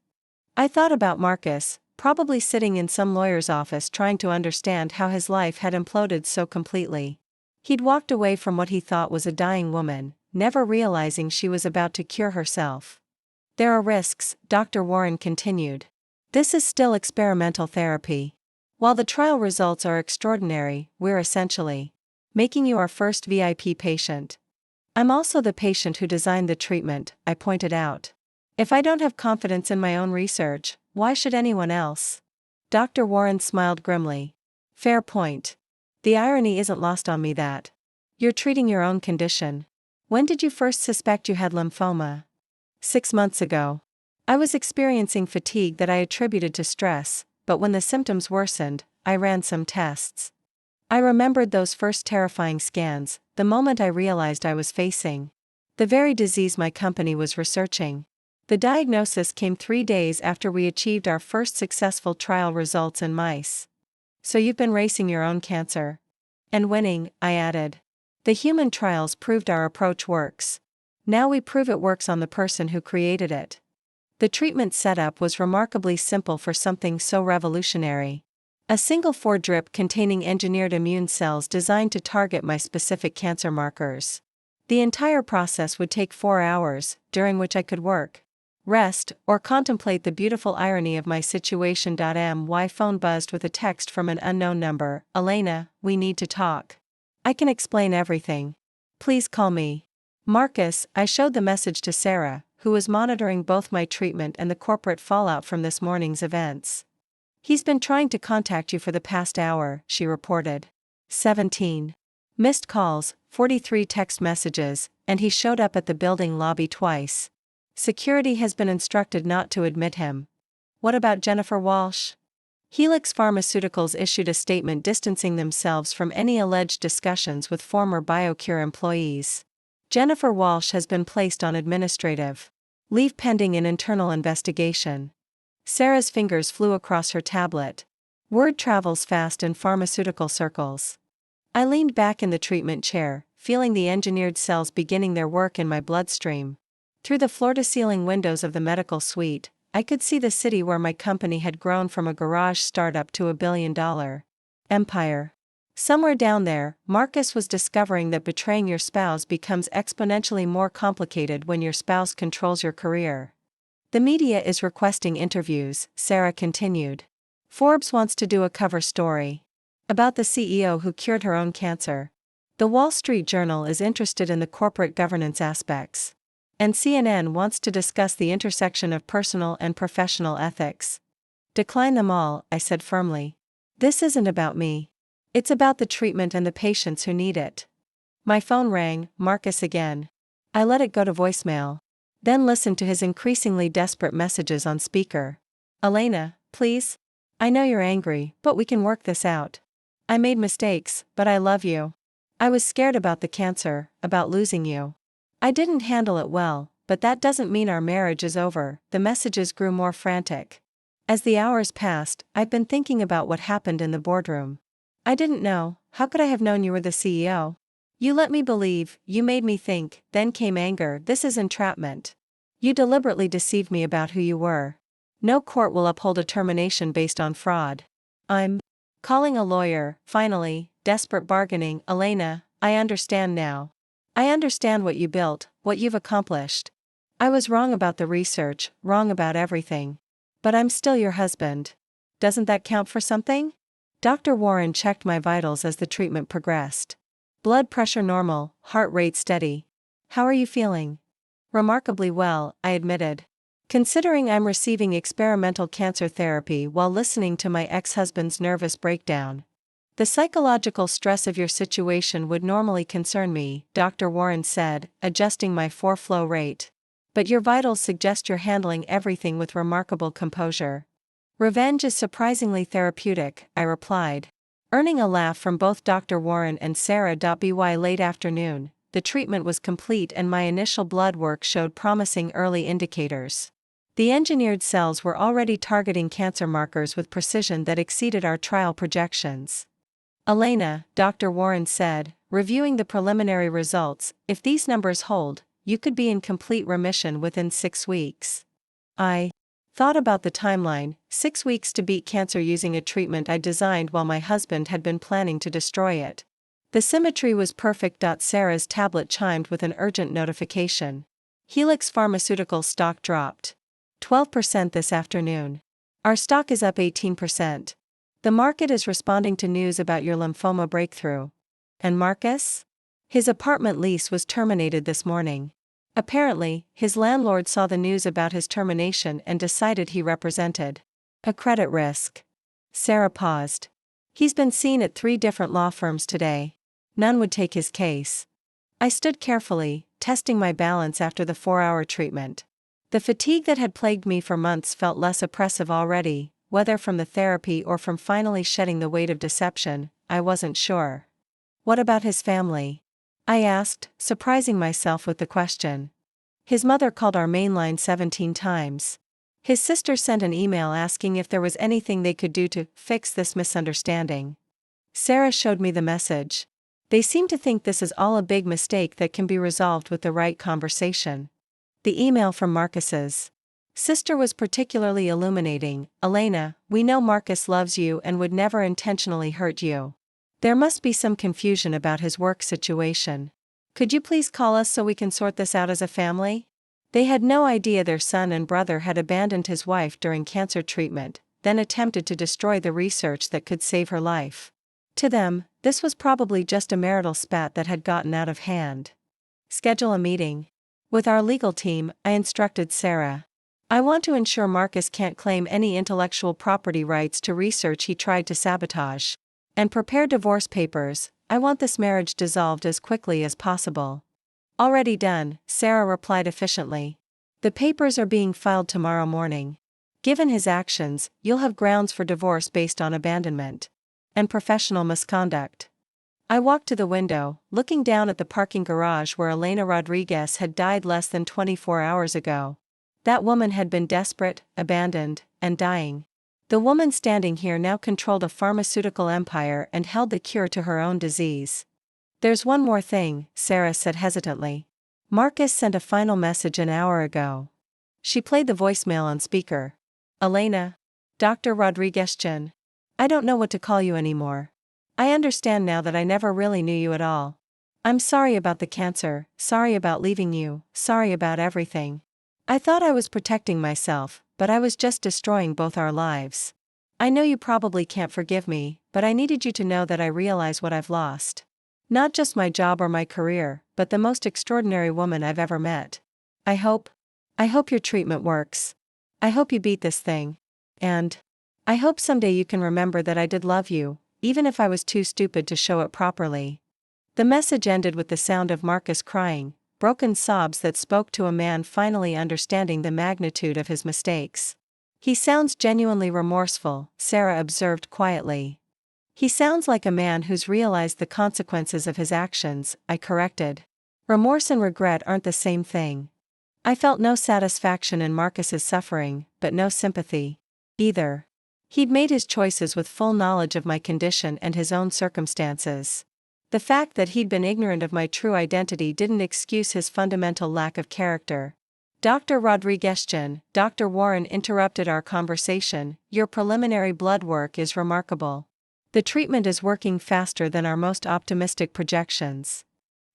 A: I thought about Marcus, probably sitting in some lawyer's office trying to understand how his life had imploded so completely. He'd walked away from what he thought was a dying woman, never realizing she was about to cure herself. There are risks, Dr. Warren continued. This is still experimental therapy. While the trial results are extraordinary, we're essentially making you our first VIP patient. I'm also the patient who designed the treatment, I pointed out. If I don't have confidence in my own research, why should anyone else? Dr. Warren smiled grimly. Fair point. The irony isn't lost on me that you're treating your own condition. When did you first suspect you had lymphoma? 6 months ago. I was experiencing fatigue that I attributed to stress, but when the symptoms worsened, I ran some tests. I remembered those first terrifying scans, the moment I realized I was facing the very disease my company was researching. The diagnosis came 3 days after we achieved our first successful trial results in mice. So you've been racing your own cancer. And winning, I added. The human trials proved our approach works. Now we prove it works on the person who created it. The treatment setup was remarkably simple for something so revolutionary. A single 4-drip containing engineered immune cells designed to target my specific cancer markers. The entire process would take 4 hours, during which I could work, rest, or contemplate the beautiful irony of my situation. My phone buzzed with a text from an unknown number. Elena, we need to talk. I can explain everything. Please call me. Marcus, I showed the message to Sarah, who was monitoring both my treatment and the corporate fallout from this morning's events. He's been trying to contact you for the past hour, she reported. 17 missed calls, 43 text messages, and he showed up at the building lobby twice. Security has been instructed not to admit him. What about Jennifer Walsh? Helix Pharmaceuticals issued a statement distancing themselves from any alleged discussions with former BioCure employees. Jennifer Walsh has been placed on administrative leave pending an internal investigation. Sarah's fingers flew across her tablet. Word travels fast in pharmaceutical circles. I leaned back in the treatment chair, feeling the engineered cells beginning their work in my bloodstream. Through the floor-to-ceiling windows of the medical suite, I could see the city where my company had grown from a garage startup to a billion-dollar empire. Somewhere down there, Marcus was discovering that betraying your spouse becomes exponentially more complicated when your spouse controls your career. The media is requesting interviews, Sarah continued. Forbes wants to do a cover story about the CEO who cured her own cancer. The Wall Street Journal is interested in the corporate governance aspects. And CNN wants to discuss the intersection of personal and professional ethics. Decline them all, I said firmly. This isn't about me. It's about the treatment and the patients who need it. My phone rang, Marcus again. I let it go to voicemail. Then listened to his increasingly desperate messages on speaker. Elena, please? I know you're angry, but we can work this out. I made mistakes, but I love you. I was scared about the cancer, about losing you. I didn't handle it well, but that doesn't mean our marriage is over. The messages grew more frantic. As the hours passed, I'd been thinking about what happened in the boardroom. I didn't know. How could I have known you were the CEO? You let me believe, you made me think, then came anger. This is entrapment. You deliberately deceived me about who you were. No court will uphold a termination based on fraud. I'm calling a lawyer, finally, desperate bargaining. Elena, I understand now. I understand what you built, what you've accomplished. I was wrong about the research, wrong about everything. But I'm still your husband. Doesn't that count for something? Dr. Warren checked my vitals as the treatment progressed. Blood pressure normal, heart rate steady. How are you feeling? Remarkably well, I admitted. Considering I'm receiving experimental cancer therapy while listening to my ex-husband's nervous breakdown. The psychological stress of your situation would normally concern me, Dr. Warren said, adjusting my flow rate. But your vitals suggest you're handling everything with remarkable composure. Revenge is surprisingly therapeutic, I replied. Earning a laugh from both Dr. Warren and Sarah. By late afternoon, the treatment was complete and my initial blood work showed promising early indicators. The engineered cells were already targeting cancer markers with precision that exceeded our trial projections. Elena, Dr. Warren said, reviewing the preliminary results, if these numbers hold, you could be in complete remission within 6 weeks. I thought about the timeline, 6 weeks to beat cancer using a treatment I designed while my husband had been planning to destroy it. The symmetry was perfect. Sarah's tablet chimed with an urgent notification. Helix Pharmaceuticals stock dropped 12% this afternoon. Our stock is up 18%. The market is responding to news about your lymphoma breakthrough. And Marcus? His apartment lease was terminated this morning. Apparently, his landlord saw the news about his termination and decided he represented a credit risk. Sarah paused. He's been seen at 3 different law firms today. None would take his case. I stood carefully, testing my balance after the 4-hour treatment. The fatigue that had plagued me for months felt less oppressive already, whether from the therapy or from finally shedding the weight of deception, I wasn't sure. What about his family? I asked, surprising myself with the question. His mother called our main line 17 times. His sister sent an email asking if there was anything they could do to fix this misunderstanding. Sarah showed me the message. They seem to think this is all a big mistake that can be resolved with the right conversation. The email from Marcus's sister was particularly illuminating. Elena, we know Marcus loves you and would never intentionally hurt you. There must be some confusion about his work situation. Could you please call us so we can sort this out as a family? They had no idea their son and brother had abandoned his wife during cancer treatment, then attempted to destroy the research that could save her life. To them, this was probably just a marital spat that had gotten out of hand. Schedule a meeting. With our legal team, I instructed Sarah. I want to ensure Marcus can't claim any intellectual property rights to research he tried to sabotage. And prepare divorce papers. I want this marriage dissolved as quickly as possible. Already done, Sarah replied efficiently. The papers are being filed tomorrow morning. Given his actions, you'll have grounds for divorce based on abandonment and professional misconduct. I walked to the window, looking down at the parking garage where Elena Rodriguez had died less than 24 hours ago. That woman had been desperate, abandoned, and dying. The woman standing here now controlled a pharmaceutical empire and held the cure to her own disease. "There's one more thing," Sarah said hesitantly. "Marcus sent a final message an hour ago." She played the voicemail on speaker. "Elena? Dr. Rodriguez-Chen. I don't know what to call you anymore. I understand now that I never really knew you at all. I'm sorry about the cancer, sorry about leaving you, sorry about everything. I thought I was protecting myself, but I was just destroying both our lives. I know you probably can't forgive me, but I needed you to know that I realize what I've lost. Not just my job or my career, but the most extraordinary woman I've ever met. I hope your treatment works. I hope you beat this thing. And I hope someday you can remember that I did love you, even if I was too stupid to show it properly." The message ended with the sound of Marcus crying, broken sobs that spoke to a man finally understanding the magnitude of his mistakes. "He sounds genuinely remorseful," Sarah observed quietly. "He sounds like a man who's realized the consequences of his actions," I corrected. "Remorse and regret aren't the same thing." I felt no satisfaction in Marcus's suffering, but no sympathy either. He'd made his choices with full knowledge of my condition and his own circumstances. The fact that he'd been ignorant of my true identity didn't excuse his fundamental lack of character. "Dr. Rodriguez-Chen," Dr. Warren interrupted our conversation, "your preliminary blood work is remarkable. The treatment is working faster than our most optimistic projections."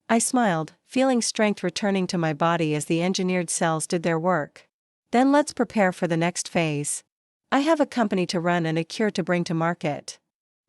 A: I smiled, feeling strength returning to my body as the engineered cells did their work. "Then let's prepare for the next phase. I have a company to run and a cure to bring to market."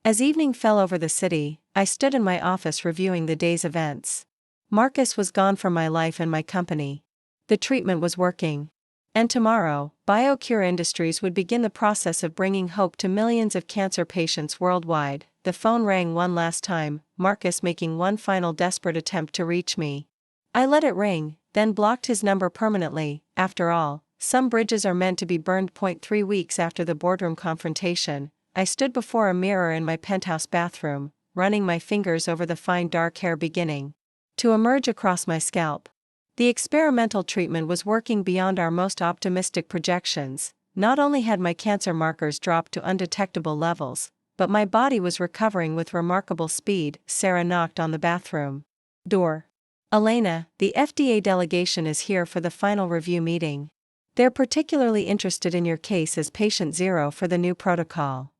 A: As evening fell over the city, I stood in my office reviewing the day's events. Marcus was gone from my life and my company. The treatment was working. And tomorrow, BioCure Industries would begin the process of bringing hope to millions of cancer patients worldwide. The phone rang one last time, Marcus making one final desperate attempt to reach me. I let it ring, then blocked his number permanently. After all, some bridges are meant to be burned. 3 weeks after the boardroom confrontation, I stood before a mirror in my penthouse bathroom, running my fingers over the fine dark hair beginning to emerge across my scalp. The experimental treatment was working beyond our most optimistic projections. Not only had my cancer markers dropped to undetectable levels, but my body was recovering with remarkable speed. Sarah knocked on the bathroom door. "Elena, the FDA delegation is here for the final review meeting. They're particularly interested in your case as patient 0 for the new protocol."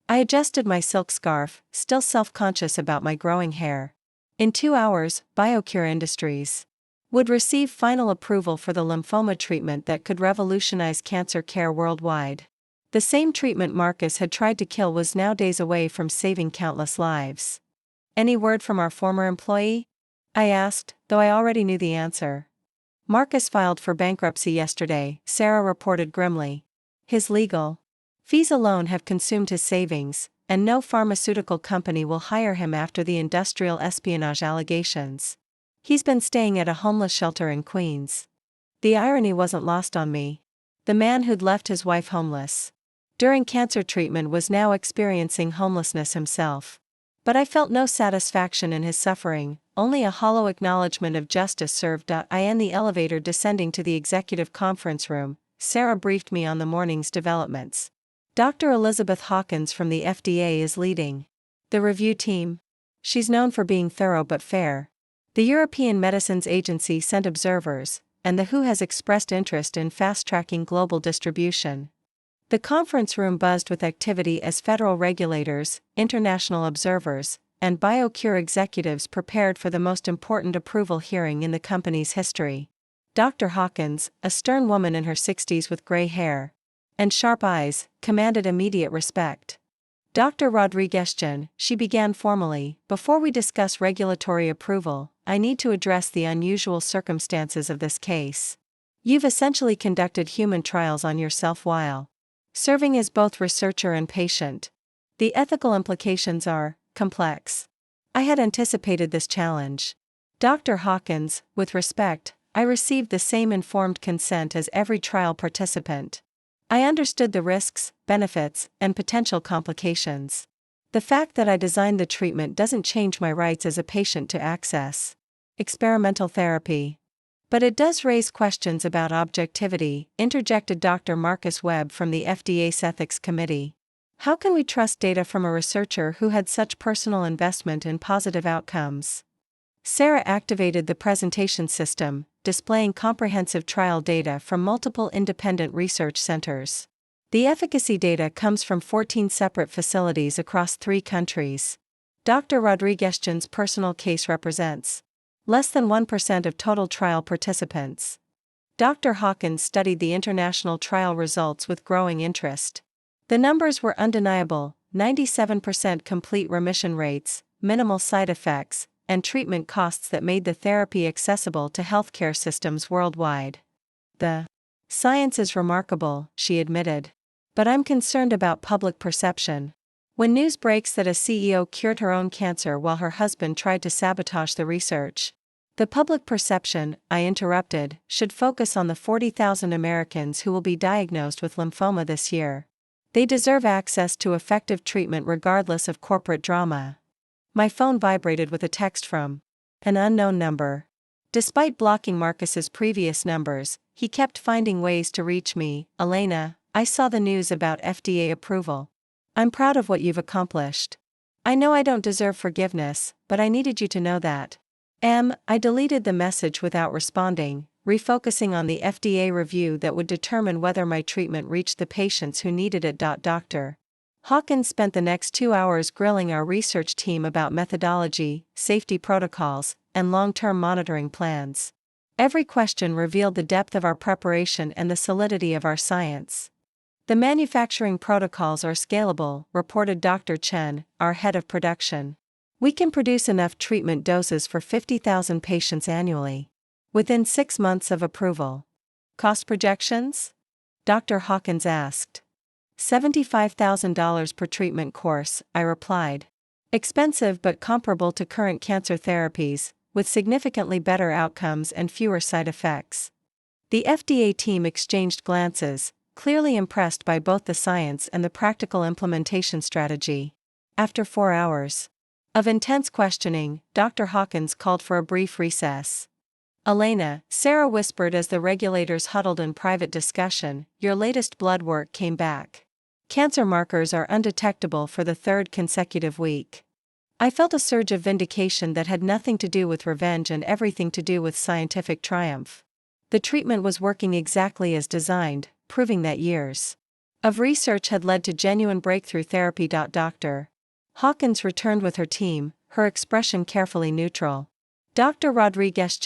A: I adjusted my silk scarf, still self-conscious about my growing hair. In 2 hours, BioCure Industries would receive final approval for the lymphoma treatment that could revolutionize cancer care worldwide. The same treatment Marcus had tried to kill was now days away from saving countless lives. "Any word from our former employee?" I asked, though I already knew the answer. "Marcus filed for bankruptcy yesterday," Sarah reported grimly. "His legal fees alone have consumed his savings, and no pharmaceutical company will hire him after the industrial espionage allegations. He's been staying at a homeless shelter in Queens." The irony wasn't lost on me. The man who'd left his wife homeless during cancer treatment was now experiencing homelessness himself. But I felt no satisfaction in his suffering, only a hollow acknowledgement of justice served. I in the elevator descending to the executive conference room, Sarah briefed me on the morning's developments. "Dr. Elizabeth Hawkins from the FDA is leading the review team. She's known for being thorough but fair. The European Medicines Agency sent observers, and the WHO has expressed interest in fast-tracking global distribution." The conference room buzzed with activity as federal regulators, international observers, and BioCure executives prepared for the most important approval hearing in the company's history. Dr. Hawkins, a stern woman in her 60s with gray hair and sharp eyes, commanded immediate respect. "Dr. Rodriguez-Chen," she began formally, "before we discuss regulatory approval, I need to address the unusual circumstances of this case. You've essentially conducted human trials on yourself while serving as both researcher and patient. The ethical implications are complex. I had anticipated this challenge. Dr. Hawkins, with respect, I received the same informed consent as every trial participant. I understood the risks, benefits, and potential complications. The fact that I designed the treatment doesn't change my rights as a patient to access experimental therapy. But it does raise questions about objectivity, interjected Dr. Marcus Webb from the FDA's Ethics Committee. How can we trust data from a researcher who had such personal investment in positive outcomes? Sarah activated the presentation system, displaying comprehensive trial data from multiple independent research centers. The efficacy data comes from 14 separate facilities across 3 countries. Dr. Rodriguez's personal case represents less than 1% of total trial participants. Dr. Hawkins studied the international trial results with growing interest. The numbers were undeniable: 97% complete remission rates, minimal side effects, and treatment costs that made the therapy accessible to healthcare systems worldwide. The science is remarkable, she admitted. But I'm concerned about public perception. When news breaks that a CEO cured her own cancer while her husband tried to sabotage the research. The public perception, I interrupted, should focus on the 40,000 Americans who will be diagnosed with lymphoma this year. They deserve access to effective treatment regardless of corporate drama. My phone vibrated with a text from an unknown number. Despite blocking Marcus's previous numbers, he kept finding ways to reach me. Elena, I saw the news about FDA approval. I'm proud of what you've accomplished. I know I don't deserve forgiveness, but I needed you to know that. I deleted the message without responding, refocusing on the FDA review that would determine whether my treatment reached the patients who needed it. Dr. Hawkins spent the next 2 hours grilling our research team about methodology, safety protocols, and long-term monitoring plans. Every question revealed the depth of our preparation and the solidity of our science. The manufacturing protocols are scalable, reported Dr. Chen, our head of production. We can produce enough treatment doses for 50,000 patients annually. Within 6 months of approval. Cost projections? Dr. Hawkins asked. $75,000 per treatment course, I replied. Expensive but comparable to current cancer therapies, with significantly better outcomes and fewer side effects. The FDA team exchanged glances, clearly impressed by both the science and the practical implementation strategy. After 4 hours of intense questioning, Dr. Hawkins called for a brief recess. Elena, Sarah whispered as the regulators huddled in private discussion, your latest blood work came back. Cancer markers are undetectable for the 3rd consecutive week. I felt a surge of vindication that had nothing to do with revenge and everything to do with scientific triumph. The treatment was working exactly as designed, proving that years of research had led to genuine breakthrough therapy. Dr. Hawkins returned with her team, her expression carefully neutral. Dr. Rodriguez,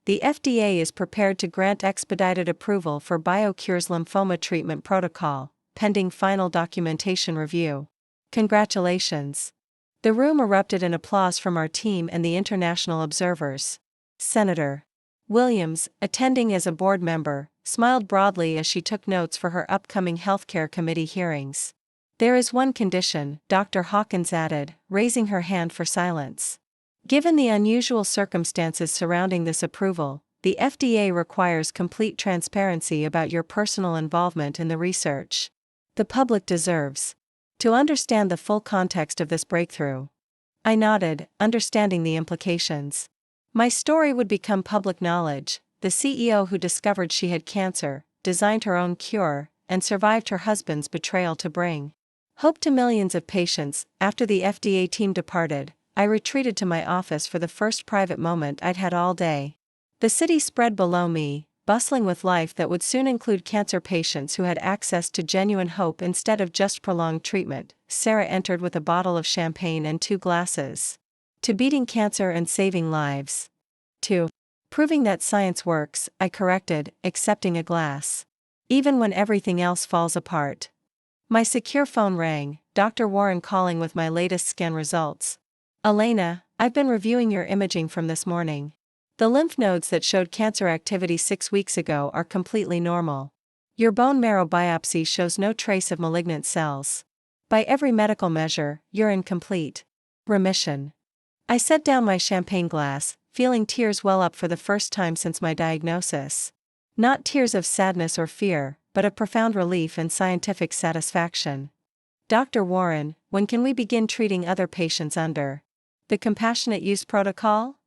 A: the FDA is prepared to grant expedited approval for BioCure's lymphoma treatment protocol, pending final documentation review. Congratulations. The room erupted in applause from our team and the international observers. Senator Williams, attending as a board member, smiled broadly as she took notes for her upcoming healthcare committee hearings. There is one condition, Dr. Hawkins added, raising her hand for silence. Given the unusual circumstances surrounding this approval, the FDA requires complete transparency about your personal involvement in the research. The public deserves to understand the full context of this breakthrough. I nodded, understanding the implications. My story would become public knowledge. The CEO who discovered she had cancer, designed her own cure, and survived her husband's betrayal to bring hope to millions of patients. After the FDA team departed, I retreated to my office for the first private moment I'd had all day. The city spread below me, bustling with life that would soon include cancer patients who had access to genuine hope instead of just prolonged treatment. Sarah entered with a bottle of champagne and 2 glasses. To beating cancer and saving lives. To proving that science works, I corrected, accepting a glass. Even when everything else falls apart. My secure phone rang, Dr. Warren calling with my latest scan results. Elena, I've been reviewing your imaging from this morning. The lymph nodes that showed cancer activity 6 weeks ago are completely normal. Your bone marrow biopsy shows no trace of malignant cells. By every medical measure, you're in complete remission. I set down my champagne glass, feeling tears well up for the first time since my diagnosis. Not tears of sadness or fear, but of profound relief and scientific satisfaction. Dr. Warren, when can we begin treating other patients under the compassionate use protocol?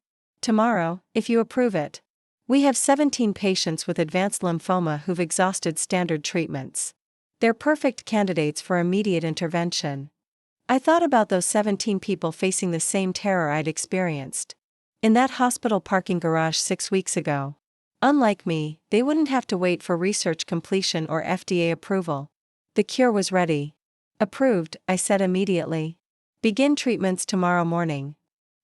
A: Tomorrow, if you approve it. We have 17 patients with advanced lymphoma who've exhausted standard treatments. They're perfect candidates for immediate intervention. I thought about those 17 people facing the same terror I'd experienced in that hospital parking garage 6 weeks ago. Unlike me, they wouldn't have to wait for research completion or FDA approval. The cure was ready. Approved, I said immediately. Begin treatments tomorrow morning.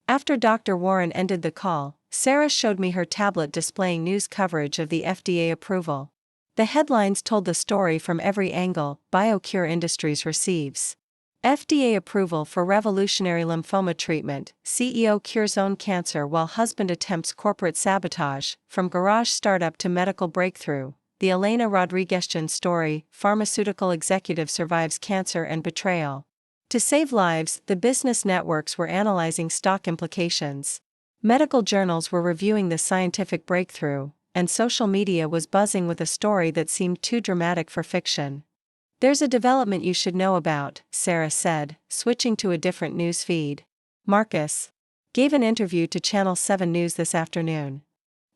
A: After Dr. Warren ended the call, Sarah showed me her tablet displaying news coverage of the FDA approval. The headlines told the story from every angle. BioCure Industries receives FDA approval for revolutionary lymphoma treatment. CEO cures own cancer while husband attempts corporate sabotage. From garage startup to medical breakthrough. The Elena Rodriguez story. Pharmaceutical executive survives cancer and betrayal. To save lives, the business networks were analyzing stock implications. Medical journals were reviewing the scientific breakthrough, and social media was buzzing with a story that seemed too dramatic for fiction. There's a development you should know about, Sarah said, switching to a different news feed. Marcus gave an interview to Channel 7 News this afternoon.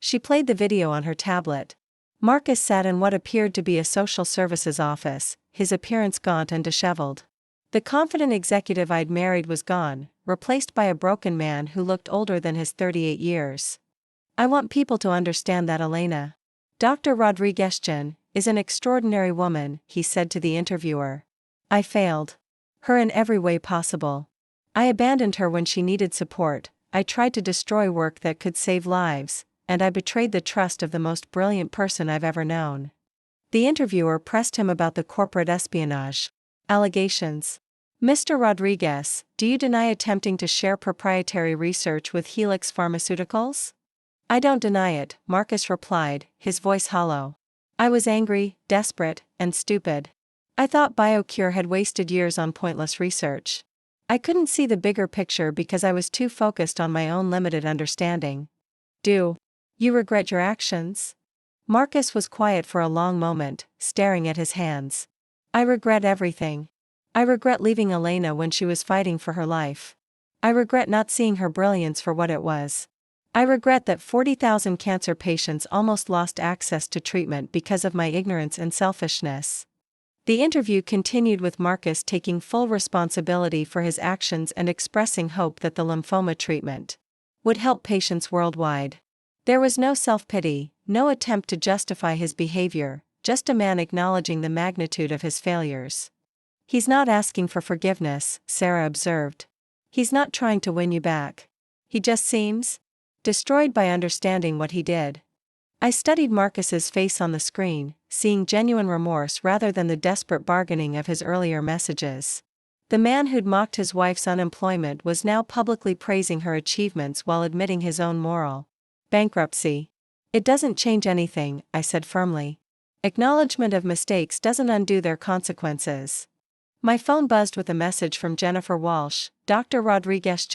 A: She played the video on her tablet. Marcus sat in what appeared to be a social services office, his appearance gaunt and disheveled. The confident executive I'd married was gone, replaced by a broken man who looked older than his 38 years. I want people to understand that Elena, Dr. Rodriguez, is an extraordinary woman, he said to the interviewer. I failed her in every way possible. I abandoned her when she needed support, I tried to destroy work that could save lives, and I betrayed the trust of the most brilliant person I've ever known. The interviewer pressed him about the corporate espionage allegations. Mr. Rodriguez, do you deny attempting to share proprietary research with Helix Pharmaceuticals? I don't deny it, Marcus replied, his voice hollow. I was angry, desperate, and stupid. I thought BioCure had wasted years on pointless research. I couldn't see the bigger picture because I was too focused on my own limited understanding. Do you regret your actions? Marcus was quiet for a long moment, staring at his hands. I regret everything. I regret leaving Elena when she was fighting for her life. I regret not seeing her brilliance for what it was. I regret that 40,000 cancer patients almost lost access to treatment because of my ignorance and selfishness. The interview continued with Marcus taking full responsibility for his actions and expressing hope that the lymphoma treatment would help patients worldwide. There was no self-pity, no attempt to justify his behavior, just a man acknowledging the magnitude of his failures. He's not asking for forgiveness, Sarah observed. He's not trying to win you back. He just seems destroyed by understanding what he did. I studied Marcus's face on the screen, seeing genuine remorse rather than the desperate bargaining of his earlier messages. The man who'd mocked his wife's unemployment was now publicly praising her achievements while admitting his own moral bankruptcy. It doesn't change anything, I said firmly. Acknowledgement of mistakes doesn't undo their consequences. My phone buzzed with a message from Jennifer Walsh. Dr. Rodriguez,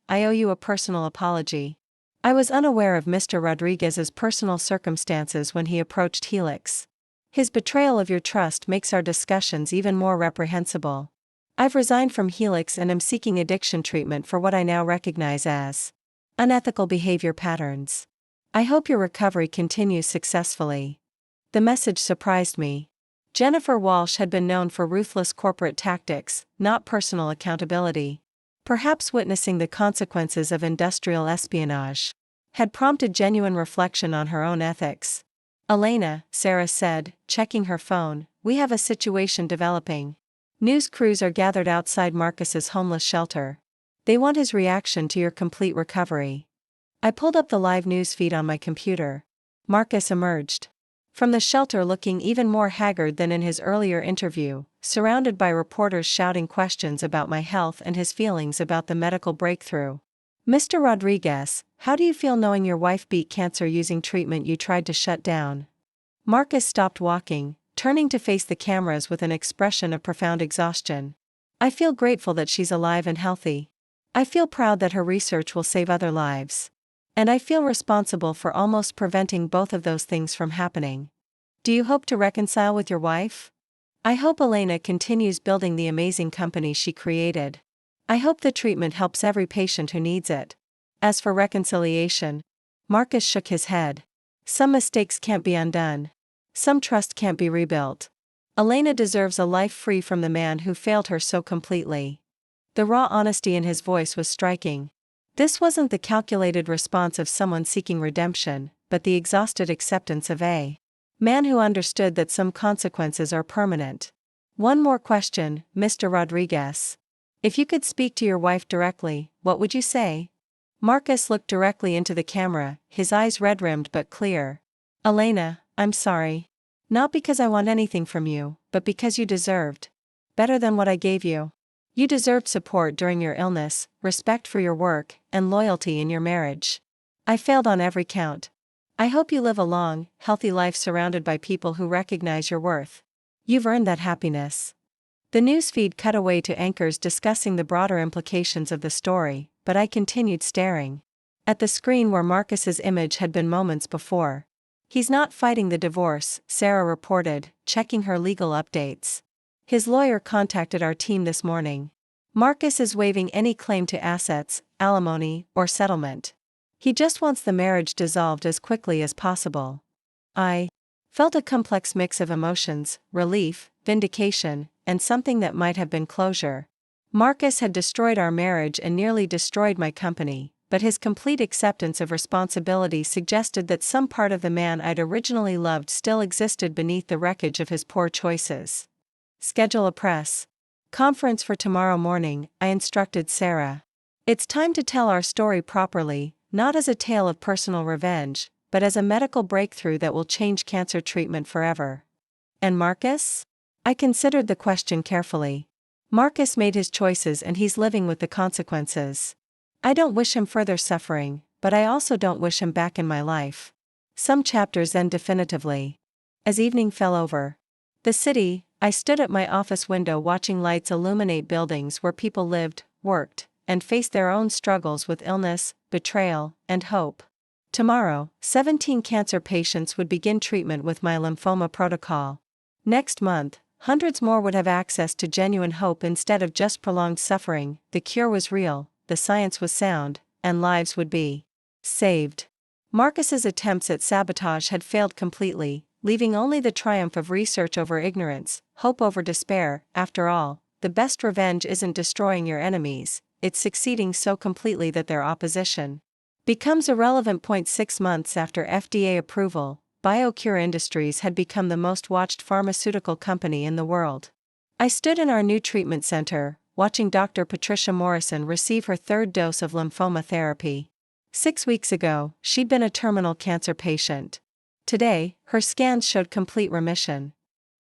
A: I owe you a personal apology. I was unaware of Mr. Rodriguez's personal circumstances when he approached Helix. His betrayal of your trust makes our discussions even more reprehensible. I've resigned from Helix and am seeking addiction treatment for what I now recognize as unethical behavior patterns. I hope your recovery continues successfully. The message surprised me. Jennifer Walsh had been known for ruthless corporate tactics, not personal accountability. Perhaps witnessing the consequences of industrial espionage had prompted genuine reflection on her own ethics. Elena, Sarah said, checking her phone, we have a situation developing. News crews are gathered outside Marcus's homeless shelter. They want his reaction to your complete recovery. I pulled up the live news feed on my computer. Marcus emerged from the shelter looking even more haggard than in his earlier interview, surrounded by reporters shouting questions about my health and his feelings about the medical breakthrough. Mr. Rodriguez, how do you feel knowing your wife beat cancer using treatment you tried to shut down? Marcus stopped walking, turning to face the cameras with an expression of profound exhaustion. I feel grateful that she's alive and healthy. I feel proud that her research will save other lives. And I feel responsible for almost preventing both of those things from happening. Do you hope to reconcile with your wife? I hope Elena continues building the amazing company she created. I hope the treatment helps every patient who needs it. As for reconciliation, Marcus shook his head. Some mistakes can't be undone. Some trust can't be rebuilt. Elena deserves a life free from the man who failed her so completely. The raw honesty in his voice was striking. This wasn't the calculated response of someone seeking redemption, but the exhausted acceptance of a man who understood that some consequences are permanent. One more question, Mr. Rodriguez. If you could speak to your wife directly, what would you say? Marcus looked directly into the camera, his eyes red-rimmed but clear. Elena, I'm sorry. Not because I want anything from you, but because you deserved better than what I gave you. You deserved support during your illness, respect for your work, and loyalty in your marriage. I failed on every count. I hope you live a long, healthy life surrounded by people who recognize your worth. You've earned that happiness. The newsfeed cut away to anchors discussing the broader implications of the story, but I continued staring at the screen where Marcus's image had been moments before. He's not fighting the divorce, Sarah reported, checking her legal updates. His lawyer contacted our team this morning. Marcus is waiving any claim to assets, alimony, or settlement. He just wants the marriage dissolved as quickly as possible. I felt a complex mix of emotions, relief, vindication, and something that might have been closure. Marcus had destroyed our marriage and nearly destroyed my company, but his complete acceptance of responsibility suggested that some part of the man I'd originally loved still existed beneath the wreckage of his poor choices. Schedule a press conference for tomorrow morning, I instructed Sarah. It's time to tell our story properly, not as a tale of personal revenge, but as a medical breakthrough that will change cancer treatment forever. And Marcus? I considered the question carefully. Marcus made his choices and he's living with the consequences. I don't wish him further suffering, but I also don't wish him back in my life. Some chapters end definitively. As evening fell over the city, I stood at my office window watching lights illuminate buildings where people lived, worked, and faced their own struggles with illness, betrayal, and hope. Tomorrow, 17 cancer patients would begin treatment with my lymphoma protocol. Next month, hundreds more would have access to genuine hope instead of just prolonged suffering. The cure was real, the science was sound, and lives would be saved. Marcus's attempts at sabotage had failed completely, leaving only the triumph of research over ignorance, hope over despair. After all, the best revenge isn't destroying your enemies, it's succeeding so completely that their opposition becomes irrelevant. 6 months after FDA approval, BioCure Industries had become the most watched pharmaceutical company in the world. I stood in our new treatment center, watching Dr. Patricia Morrison receive her third dose of lymphoma therapy. 6 weeks ago, she'd been a terminal cancer patient. Today, her scans showed complete remission.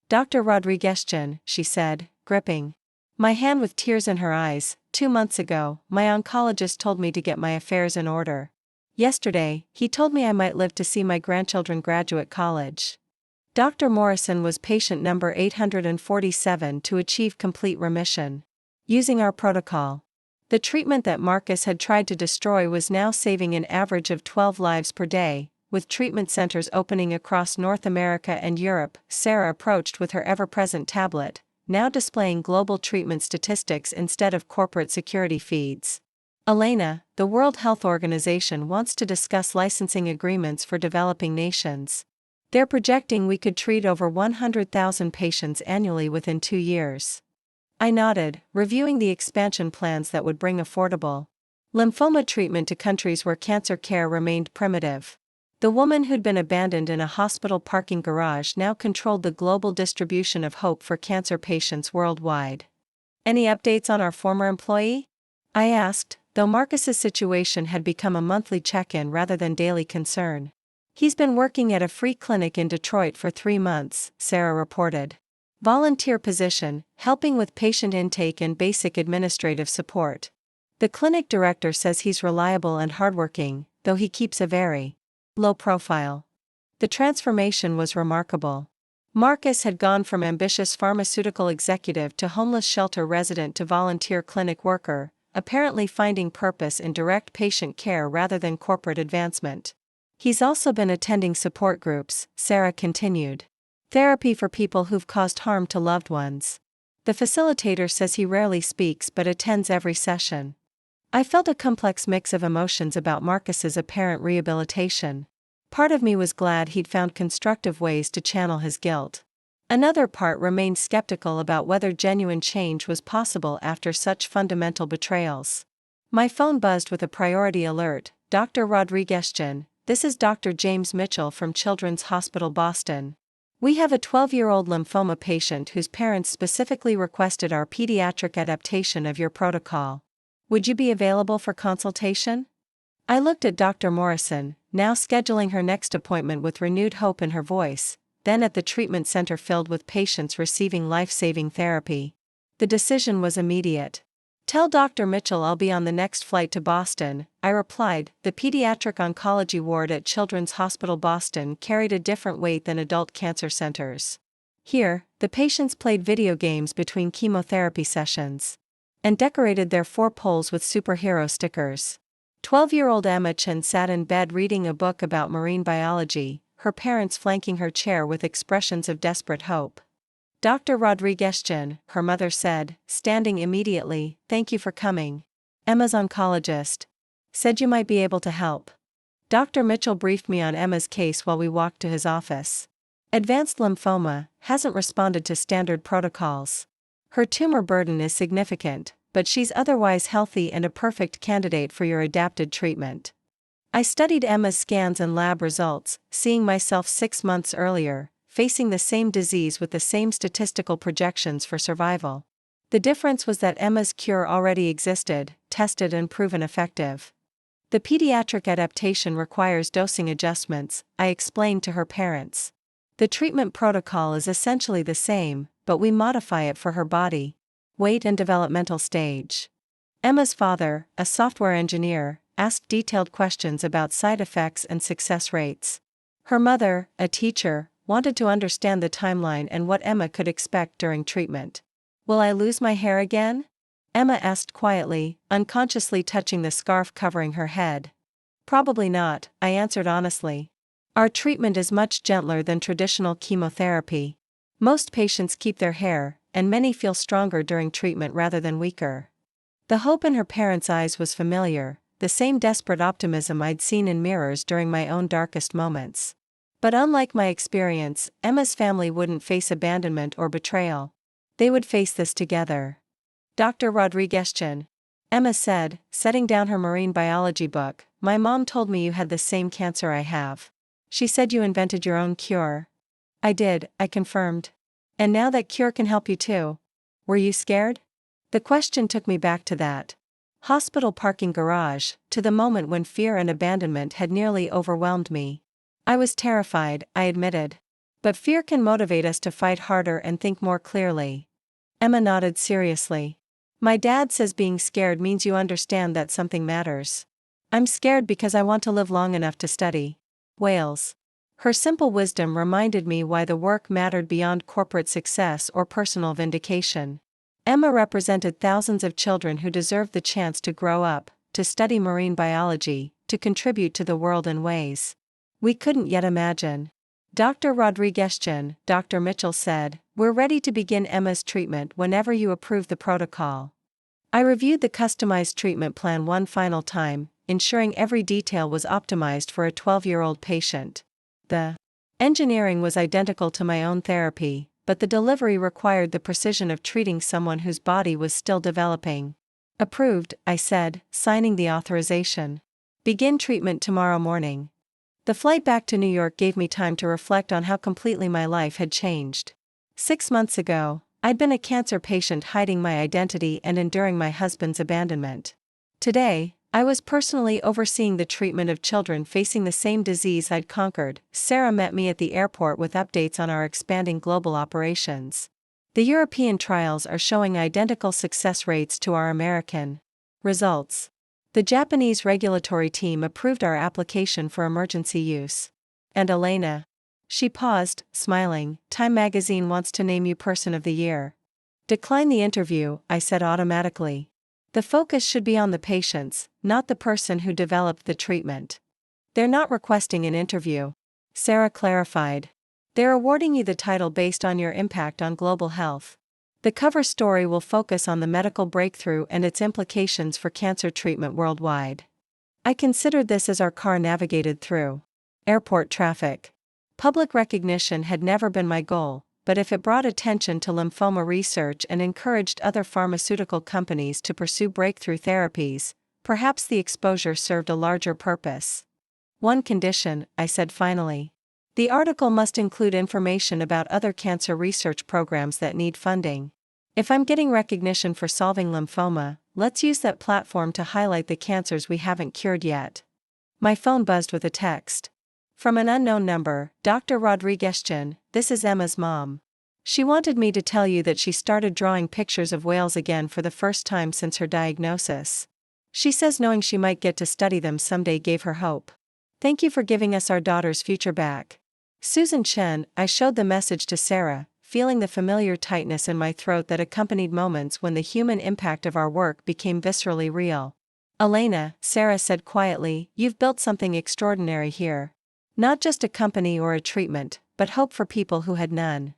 A: Dr. Rodriguez, she said, gripping my hand with tears in her eyes. 2 months ago, my oncologist told me to get my affairs in order. Yesterday, he told me I might live to see my grandchildren graduate college. Dr. Morrison was patient number 847 to achieve complete remission. Using our protocol, the treatment that Marcus had tried to destroy was now saving an average of 12 lives per day, with treatment centers opening across North America and Europe. Sarah approached with her ever-present tablet, now displaying global treatment statistics instead of corporate security feeds. Elena, the World Health Organization wants to discuss licensing agreements for developing nations. They're projecting we could treat over 100,000 patients annually within 2 years. I nodded, reviewing the expansion plans that would bring affordable lymphoma treatment to countries where cancer care remained primitive. The woman who'd been abandoned in a hospital parking garage now controlled the global distribution of hope for cancer patients worldwide. Any updates on our former employee? I asked, though Marcus's situation had become a monthly check-in rather than daily concern. He's been working at a free clinic in Detroit for 3 months, Sarah reported. Volunteer position, helping with patient intake and basic administrative support. The clinic director says he's reliable and hardworking, though he keeps a very low profile. The transformation was remarkable. Marcus had gone from ambitious pharmaceutical executive to homeless shelter resident to volunteer clinic worker, apparently finding purpose in direct patient care rather than corporate advancement. He's also been attending support groups, Sarah continued. Therapy for people who've caused harm to loved ones. The facilitator says he rarely speaks but attends every session. I felt a complex mix of emotions about Marcus's apparent rehabilitation. Part of me was glad he'd found constructive ways to channel his guilt. Another part remained skeptical about whether genuine change was possible after such fundamental betrayals. My phone buzzed with a priority alert. Dr. Rodriguez, this is Dr. James Mitchell from Children's Hospital Boston. We have a 12-year-old lymphoma patient whose parents specifically requested our pediatric adaptation of your protocol. Would you be available for consultation? I looked at Dr. Morrison, now scheduling her next appointment with renewed hope in her voice, then at the treatment center filled with patients receiving life-saving therapy. The decision was immediate. Tell Dr. Mitchell I'll be on the next flight to Boston, I replied. The pediatric oncology ward at Children's Hospital Boston carried a different weight than adult cancer centers. Here, the patients played video games between chemotherapy sessions and decorated their 4 poles with superhero stickers. 12-year-old Emma Chen sat in bed reading a book about marine biology, her parents flanking her chair with expressions of desperate hope. Dr. Rodriguez, her mother said, standing immediately, thank you for coming. Emma's oncologist said you might be able to help. Dr. Mitchell briefed me on Emma's case while we walked to his office. Advanced lymphoma, hasn't responded to standard protocols. Her tumor burden is significant, but she's otherwise healthy and a perfect candidate for your adapted treatment. I studied Emma's scans and lab results, seeing myself 6 months earlier, facing the same disease with the same statistical projections for survival. The difference was that Emma's cure already existed, tested and proven effective. The pediatric adaptation requires dosing adjustments, I explained to her parents. The treatment protocol is essentially the same, but we modify it for her body, weight and developmental stage. Emma's father, a software engineer, asked detailed questions about side effects and success rates. Her mother, a teacher, wanted to understand the timeline and what Emma could expect during treatment. Will I lose my hair again? Emma asked quietly, unconsciously touching the scarf covering her head. Probably not, I answered honestly. Our treatment is much gentler than traditional chemotherapy. Most patients keep their hair, and many feel stronger during treatment rather than weaker. The hope in her parents' eyes was familiar, the same desperate optimism I'd seen in mirrors during my own darkest moments. But unlike my experience, Emma's family wouldn't face abandonment or betrayal. They would face this together. Dr. Rodriguez, Emma said, setting down her marine biology book, my mom told me you had the same cancer I have. She said you invented your own cure. I did, I confirmed. And now that cure can help you too. Were you scared? The question took me back to that hospital parking garage, to the moment when fear and abandonment had nearly overwhelmed me. I was terrified, I admitted. But fear can motivate us to fight harder and think more clearly. Emma nodded seriously. My dad says being scared means you understand that something matters. I'm scared because I want to live long enough to study. Wales. Her simple wisdom reminded me why the work mattered beyond corporate success or personal vindication. Emma represented thousands of children who deserved the chance to grow up, to study marine biology, to contribute to the world in ways we couldn't yet imagine. Dr. Rodriguez, Dr. Mitchell said, we're ready to begin Emma's treatment whenever you approve the protocol. I reviewed the customized treatment plan one final time, ensuring every detail was optimized for a 12-year-old patient. The engineering was identical to my own therapy, but the delivery required the precision of treating someone whose body was still developing. Approved, I said, signing the authorization. Begin treatment tomorrow morning. The flight back to New York gave me time to reflect on how completely my life had changed. 6 months ago, I'd been a cancer patient hiding my identity and enduring my husband's abandonment. Today, I was personally overseeing the treatment of children facing the same disease I'd conquered. Sarah met me at the airport with updates on our expanding global operations. The European trials are showing identical success rates to our American results. The Japanese regulatory team approved our application for emergency use. And Elena. She paused, smiling. Time magazine wants to name you Person of the Year. Decline the interview, I said automatically. The focus should be on the patients, not the person who developed the treatment. They're not requesting an interview. Sarah clarified. They're awarding you the title based on your impact on global health. The cover story will focus on the medical breakthrough and its implications for cancer treatment worldwide. I considered this as our car navigated through Airport traffic. Public recognition had never been my goal, but if it brought attention to lymphoma research and encouraged other pharmaceutical companies to pursue breakthrough therapies, perhaps the exposure served a larger purpose. One condition, I said finally. The article must include information about other cancer research programs that need funding. If I'm getting recognition for solving lymphoma, let's use that platform to highlight the cancers we haven't cured yet. My phone buzzed with a text. From an unknown number, Dr. Rodriguez, this is Emma's mom. She wanted me to tell you that she started drawing pictures of whales again for the first time since her diagnosis. She says knowing she might get to study them someday gave her hope. Thank you for giving us our daughter's future back. Susan Chen, I showed the message to Sarah, feeling the familiar tightness in my throat that accompanied moments when the human impact of our work became viscerally real. Elena, Sarah said quietly, you've built something extraordinary here. Not just a company or a treatment, but hope for people who had none.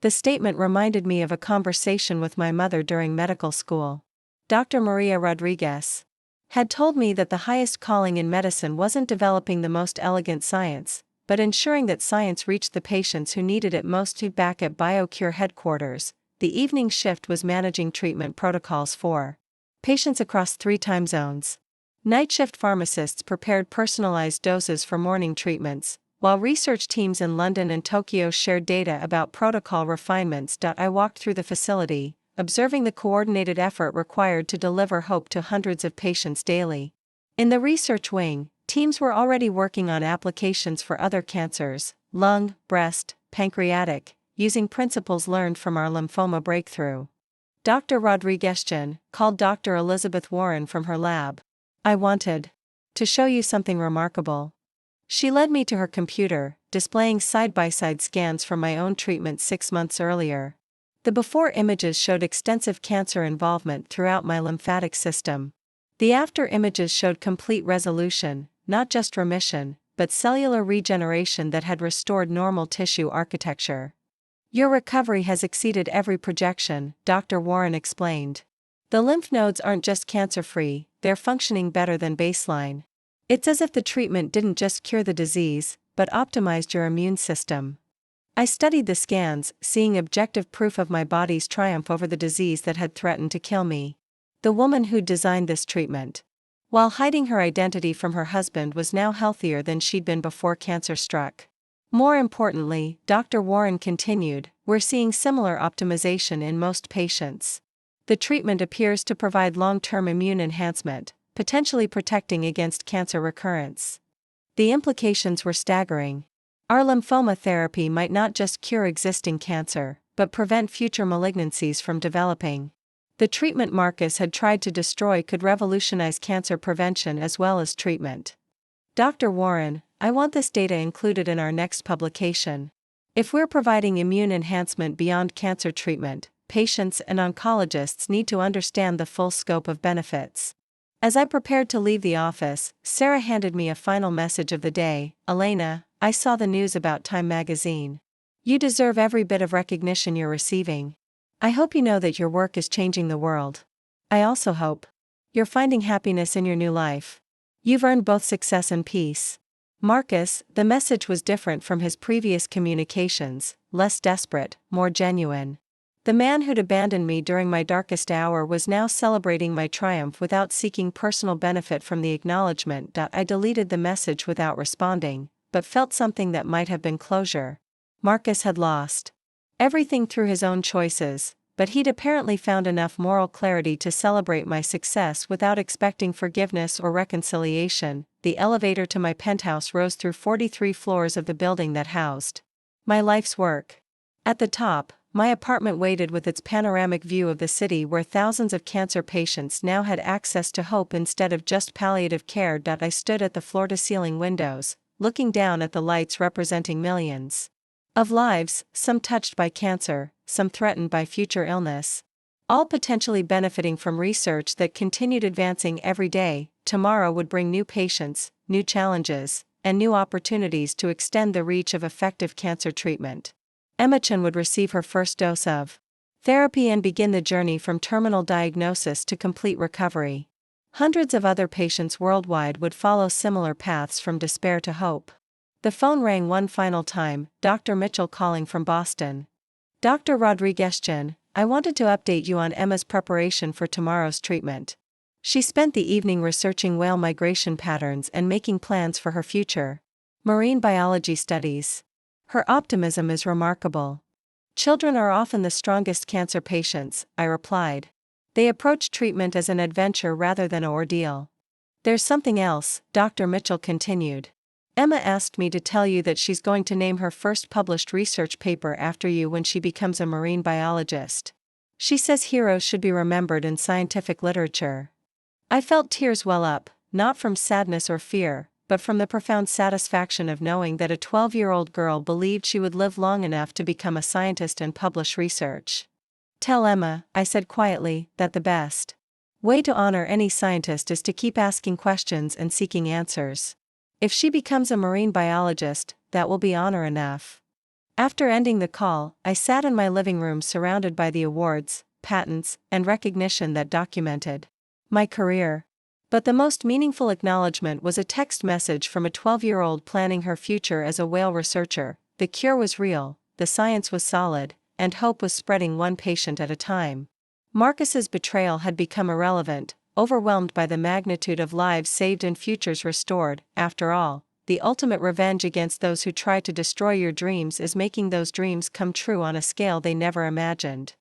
A: The statement reminded me of a conversation with my mother during medical school. Dr. Maria Rodriguez had told me that the highest calling in medicine wasn't developing the most elegant science, but ensuring that science reached the patients who needed it most. Back at BioCure headquarters, the evening shift was managing treatment protocols for patients across 3 time zones. Night shift pharmacists prepared personalized doses for morning treatments, while research teams in London and Tokyo shared data about protocol refinements. I walked through the facility, observing the coordinated effort required to deliver hope to hundreds of patients daily. In the research wing, teams were already working on applications for other cancers, lung, breast, pancreatic, using principles learned from our lymphoma breakthrough. Dr. Rodriguez called Dr. Elizabeth Warren from her lab. I wanted to show you something remarkable. She led me to her computer, displaying side-by-side scans from my own treatment 6 months earlier. The before images showed extensive cancer involvement throughout my lymphatic system. The after images showed complete resolution, not just remission, but cellular regeneration that had restored normal tissue architecture. Your recovery has exceeded every projection, Dr. Warren explained. The lymph nodes aren't just cancer-free, they're functioning better than baseline. It's as if the treatment didn't just cure the disease, but optimized your immune system. I studied the scans, seeing objective proof of my body's triumph over the disease that had threatened to kill me. The woman who designed this treatment, while hiding her identity from her husband, was now healthier than she'd been before cancer struck. More importantly, Dr. Warren continued, we're seeing similar optimization in most patients. The treatment appears to provide long-term immune enhancement, potentially protecting against cancer recurrence. The implications were staggering. Our lymphoma therapy might not just cure existing cancer, but prevent future malignancies from developing. The treatment Marcus had tried to destroy could revolutionize cancer prevention as well as treatment. Dr. Warren, I want this data included in our next publication. If we're providing immune enhancement beyond cancer treatment, patients and oncologists need to understand the full scope of benefits. As I prepared to leave the office, Sarah handed me a final message of the day. Elena, I saw the news about Time magazine. You deserve every bit of recognition you're receiving. I hope you know that your work is changing the world. I also hope you're finding happiness in your new life. You've earned both success and peace. Marcus, the message was different from his previous communications, less desperate, more genuine. The man who'd abandoned me during my darkest hour was now celebrating my triumph without seeking personal benefit from the acknowledgement. I deleted the message without responding, but felt something that might have been closure. Marcus had lost everything through his own choices, but he'd apparently found enough moral clarity to celebrate my success without expecting forgiveness or reconciliation. The elevator to my penthouse rose through 43 floors of the building that housed my life's work. At the top, my apartment waited with its panoramic view of the city where thousands of cancer patients now had access to hope instead of just palliative care. I stood at the floor-to-ceiling windows, looking down at the lights representing millions of lives, some touched by cancer, some threatened by future illness, all potentially benefiting from research that continued advancing every day. Tomorrow would bring new patients, new challenges, and new opportunities to extend the reach of effective cancer treatment. Emma Chen would receive her first dose of therapy and begin the journey from terminal diagnosis to complete recovery. Hundreds of other patients worldwide would follow similar paths from despair to hope. The phone rang one final time, Dr. Mitchell calling from Boston. Dr. Rodriguez, I wanted to update you on Emma's preparation for tomorrow's treatment. She spent the evening researching whale migration patterns and making plans for her future marine biology studies. Her optimism is remarkable. Children are often the strongest cancer patients, I replied. They approach treatment as an adventure rather than an ordeal. There's something else, Dr. Mitchell continued. Emma asked me to tell you that she's going to name her first published research paper after you when she becomes a marine biologist. She says heroes should be remembered in scientific literature. I felt tears well up, not from sadness or fear, but from the profound satisfaction of knowing that a 12-year-old girl believed she would live long enough to become a scientist and publish research. Tell Emma, I said quietly, that the best way to honor any scientist is to keep asking questions and seeking answers. If she becomes a marine biologist, that will be honor enough. After ending the call, I sat in my living room surrounded by the awards, patents, and recognition that documented my career. But the most meaningful acknowledgement was a text message from a 12-year-old planning her future as a whale researcher. The cure was real, the science was solid, and hope was spreading one patient at a time. Marcus's betrayal had become irrelevant, overwhelmed by the magnitude of lives saved and futures restored. After all, the ultimate revenge against those who try to destroy your dreams is making those dreams come true on a scale they never imagined.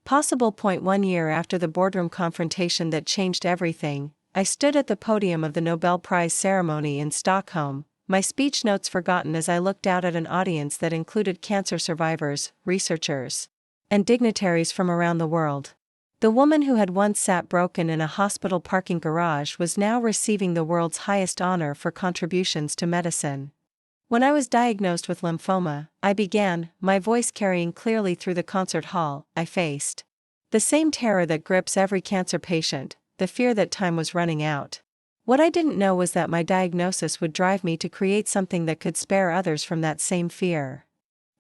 A: Possible. 1 year after the boardroom confrontation that changed everything, I stood at the podium of the Nobel Prize ceremony in Stockholm, my speech notes forgotten as I looked out at an audience that included cancer survivors, researchers, and dignitaries from around the world. The woman who had once sat broken in a hospital parking garage was now receiving the world's highest honor for contributions to medicine. When I was diagnosed with lymphoma, I began, my voice carrying clearly through the concert hall. I faced the same terror that grips every cancer patient, the fear that time was running out. What I didn't know was that my diagnosis would drive me to create something that could spare others from that same fear.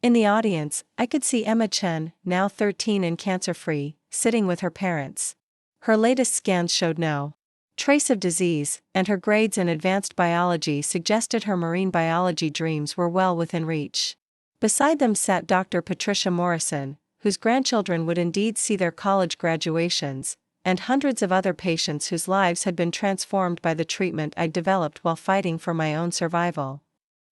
A: In the audience, I could see Emma Chen, now 13 and cancer-free, sitting with her parents. Her latest scans showed no trace of disease, and her grades in advanced biology suggested her marine biology dreams were well within reach. Beside them sat Dr. Patricia Morrison, whose grandchildren would indeed see their college graduations, and hundreds of other patients whose lives had been transformed by the treatment I'd developed while fighting for my own survival.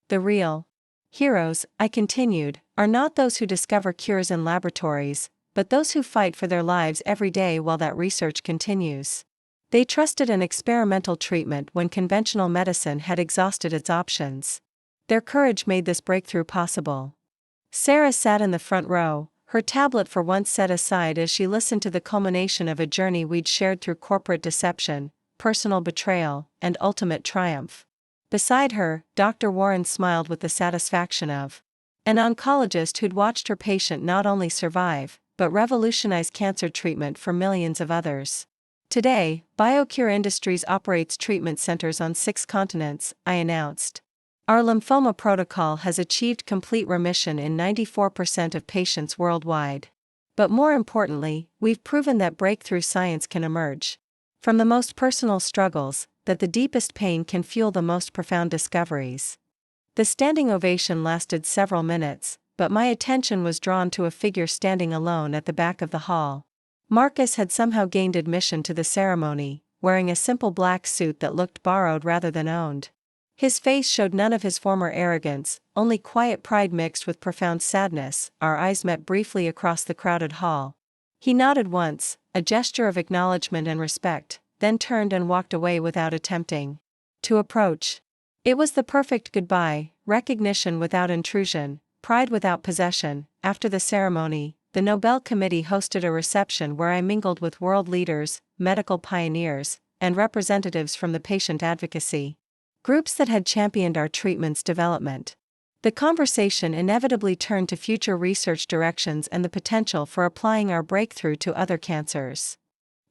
A: The real heroes, I continued, are not those who discover cures in laboratories, but those who fight for their lives every day while that research continues. They trusted an experimental treatment when conventional medicine had exhausted its options. Their courage made this breakthrough possible. Sarah sat in the front row, her tablet for once set aside as she listened to the culmination of a journey we'd shared through corporate deception, personal betrayal, and ultimate triumph. Beside her, Dr. Warren smiled with the satisfaction of an oncologist who'd watched her patient not only survive, but revolutionize cancer treatment for millions of others. Today, BioCure Industries operates treatment centers on 6 continents, I announced. Our lymphoma protocol has achieved complete remission in 94% of patients worldwide. But more importantly, we've proven that breakthrough science can emerge from the most personal struggles, that the deepest pain can fuel the most profound discoveries. The standing ovation lasted several minutes, but my attention was drawn to a figure standing alone at the back of the hall. Marcus had somehow gained admission to the ceremony, wearing a simple black suit that looked borrowed rather than owned. His face showed none of his former arrogance, only quiet pride mixed with profound sadness. Our eyes met briefly across the crowded hall. He nodded once, a gesture of acknowledgement and respect, then turned and walked away without attempting to approach. It was the perfect goodbye, recognition without intrusion, pride without possession. After the ceremony, the Nobel Committee hosted a reception where I mingled with world leaders, medical pioneers, and representatives from the patient advocacy groups that had championed our treatment's development. The conversation inevitably turned to future research directions and the potential for applying our breakthrough to other cancers.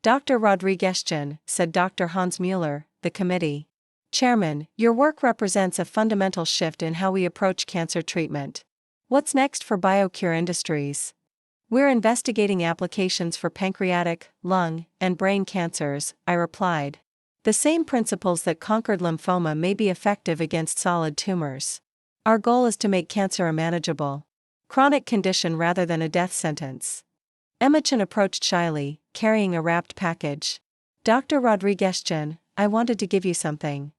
A: Dr. Rodriguez, said Dr. Hans Mueller, the committee chairman, your work represents a fundamental shift in how we approach cancer treatment. What's next for BioCure Industries? We're investigating applications for pancreatic, lung, and brain cancers, I replied. The same principles that conquered lymphoma may be effective against solid tumors. Our goal is to make cancer a manageable, chronic condition rather than a death sentence. Emma Chen approached shyly, carrying a wrapped package. Dr. Rodriguez-Chen, I wanted to give you something.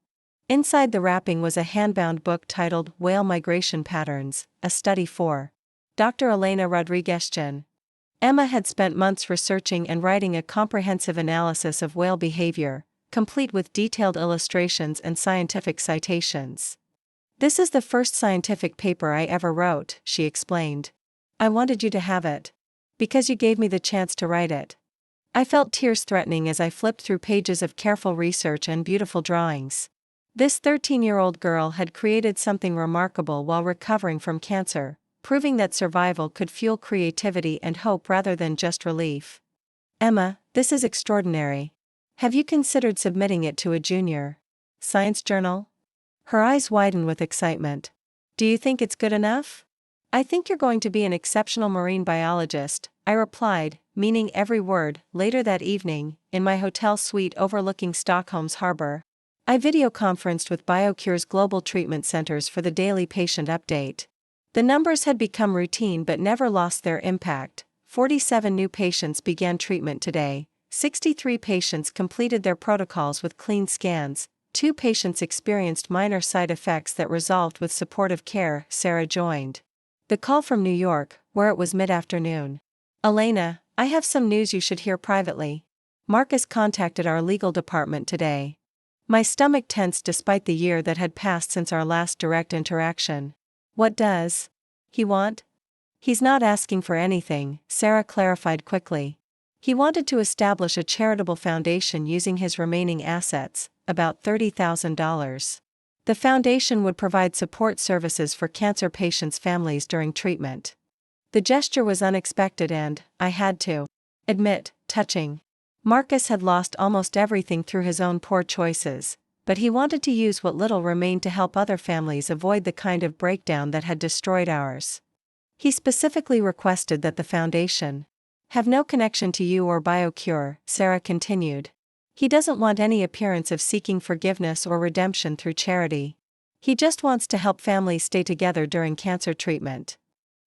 A: Inside the wrapping was a handbound book titled Whale Migration Patterns, a study for Dr. Elena Rodriguez-Chen. Emma had spent months researching and writing a comprehensive analysis of whale behavior, complete with detailed illustrations and scientific citations. This is the first scientific paper I ever wrote, she explained. I wanted you to have it. Because you gave me the chance to write it. I felt tears threatening as I flipped through pages of careful research and beautiful drawings. This 13-year-old girl had created something remarkable while recovering from cancer, proving that survival could fuel creativity and hope rather than just relief. Emma, this is extraordinary. Have you considered submitting it to a junior science journal? Her eyes widened with excitement. Do you think it's good enough? I think you're going to be an exceptional marine biologist, I replied, meaning every word. Later that evening, in my hotel suite overlooking Stockholm's harbor, I videoconferenced with BioCure's global treatment centers for the daily patient update. The numbers had become routine but never lost their impact. 47 new patients began treatment today, 63 patients completed their protocols with clean scans, 2 patients experienced minor side effects that resolved with supportive care. Sarah joined the call from New York, where it was mid-afternoon. Elena, I have some news you should hear privately. Marcus contacted our legal department today. My stomach tensed despite the year that had passed since our last direct interaction. What does he want? He's not asking for anything, Sarah clarified quickly. He wanted to establish a charitable foundation using his remaining assets, about $30,000. The foundation would provide support services for cancer patients' families during treatment. The gesture was unexpected and, I had to admit, touching. Marcus had lost almost everything through his own poor choices, but he wanted to use what little remained to help other families avoid the kind of breakdown that had destroyed ours. He specifically requested that the foundation have no connection to you or BioCure, Sarah continued. He doesn't want any appearance of seeking forgiveness or redemption through charity. He just wants to help families stay together during cancer treatment.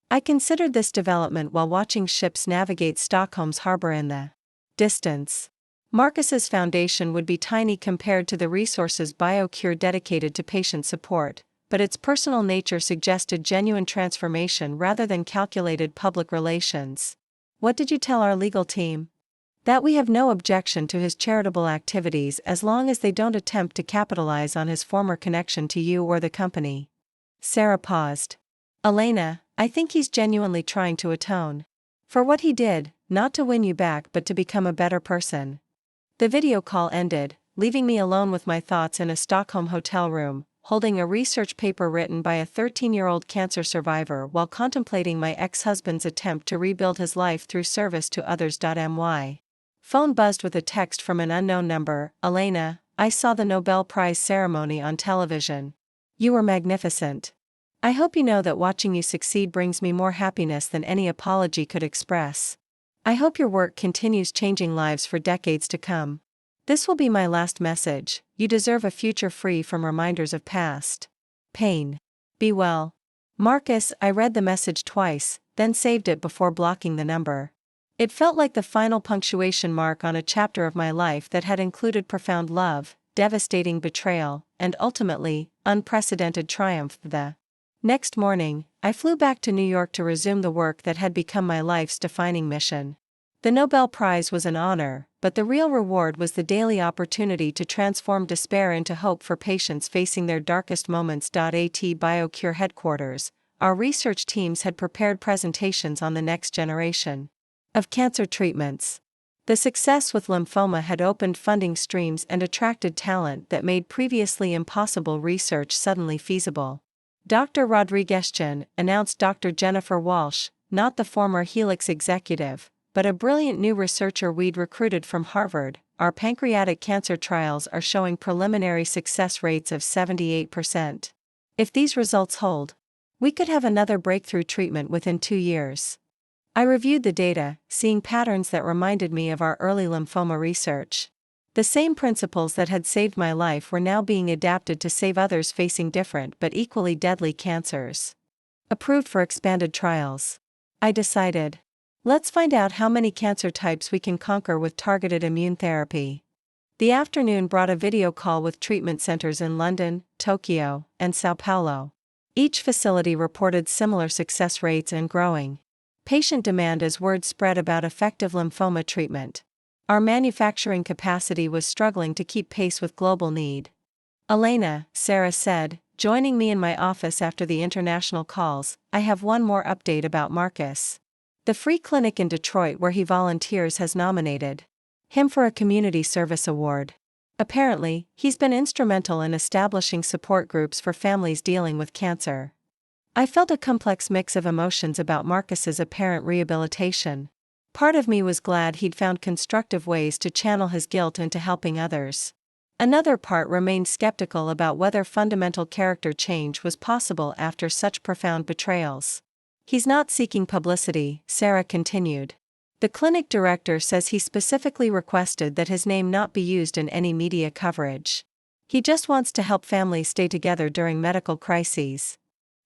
A: I considered this development while watching ships navigate Stockholm's harbor in the distance. Marcus's foundation would be tiny compared to the resources BioCure dedicated to patient support, but its personal nature suggested genuine transformation rather than calculated public relations. What did you tell our legal team? That we have no objection to his charitable activities as long as they don't attempt to capitalize on his former connection to you or the company. Sarah paused. Elena, I think he's genuinely trying to atone for what he did, not to win you back but to become a better person. The video call ended, leaving me alone with my thoughts in a Stockholm hotel room, holding a research paper written by a 13-year-old cancer survivor while contemplating my ex-husband's attempt to rebuild his life through service to others. My phone buzzed with a text from an unknown number. Elena, I saw the Nobel Prize ceremony on television. You were magnificent. I hope you know that watching you succeed brings me more happiness than any apology could express. I hope your work continues changing lives for decades to come. This will be my last message. You deserve a future free from reminders of past pain. Be well. Marcus. I read the message twice, then saved it before blocking the number. It felt like the final punctuation mark on a chapter of my life that had included profound love, devastating betrayal, and ultimately, unprecedented triumph. The next morning, I flew back to New York to resume the work that had become my life's defining mission. The Nobel Prize was an honor, but the real reward was the daily opportunity to transform despair into hope for patients facing their darkest moments. At BioCure headquarters, our research teams had prepared presentations on the next generation of cancer treatments. The success with lymphoma had opened funding streams and attracted talent that made previously impossible research suddenly feasible. Dr. Rodriguez-Chen, announced Dr. Jennifer Walsh, not the former Helix executive, but a brilliant new researcher we'd recruited from Harvard. Our pancreatic cancer trials are showing preliminary success rates of 78%. If these results hold, we could have another breakthrough treatment within 2 years. I reviewed the data, seeing patterns that reminded me of our early lymphoma research. The same principles that had saved my life were now being adapted to save others facing different but equally deadly cancers. Approved for expanded trials. I decided. Let's find out how many cancer types we can conquer with targeted immune therapy. The afternoon brought a video call with treatment centers in London, Tokyo, and Sao Paulo. Each facility reported similar success rates and growing. Patient demand as word spread about effective lymphoma treatment. Our manufacturing capacity was struggling to keep pace with global need. Elena, Sarah said, joining me in my office after the international calls, I have one more update about Marcus. The free clinic in Detroit where he volunteers has nominated him for a community service award. Apparently, he's been instrumental in establishing support groups for families dealing with cancer. I felt a complex mix of emotions about Marcus's apparent rehabilitation. Part of me was glad he'd found constructive ways to channel his guilt into helping others. Another part remained skeptical about whether fundamental character change was possible after such profound betrayals. He's not seeking publicity, Sarah continued. The clinic director says he specifically requested that his name not be used in any media coverage. He just wants to help families stay together during medical crises.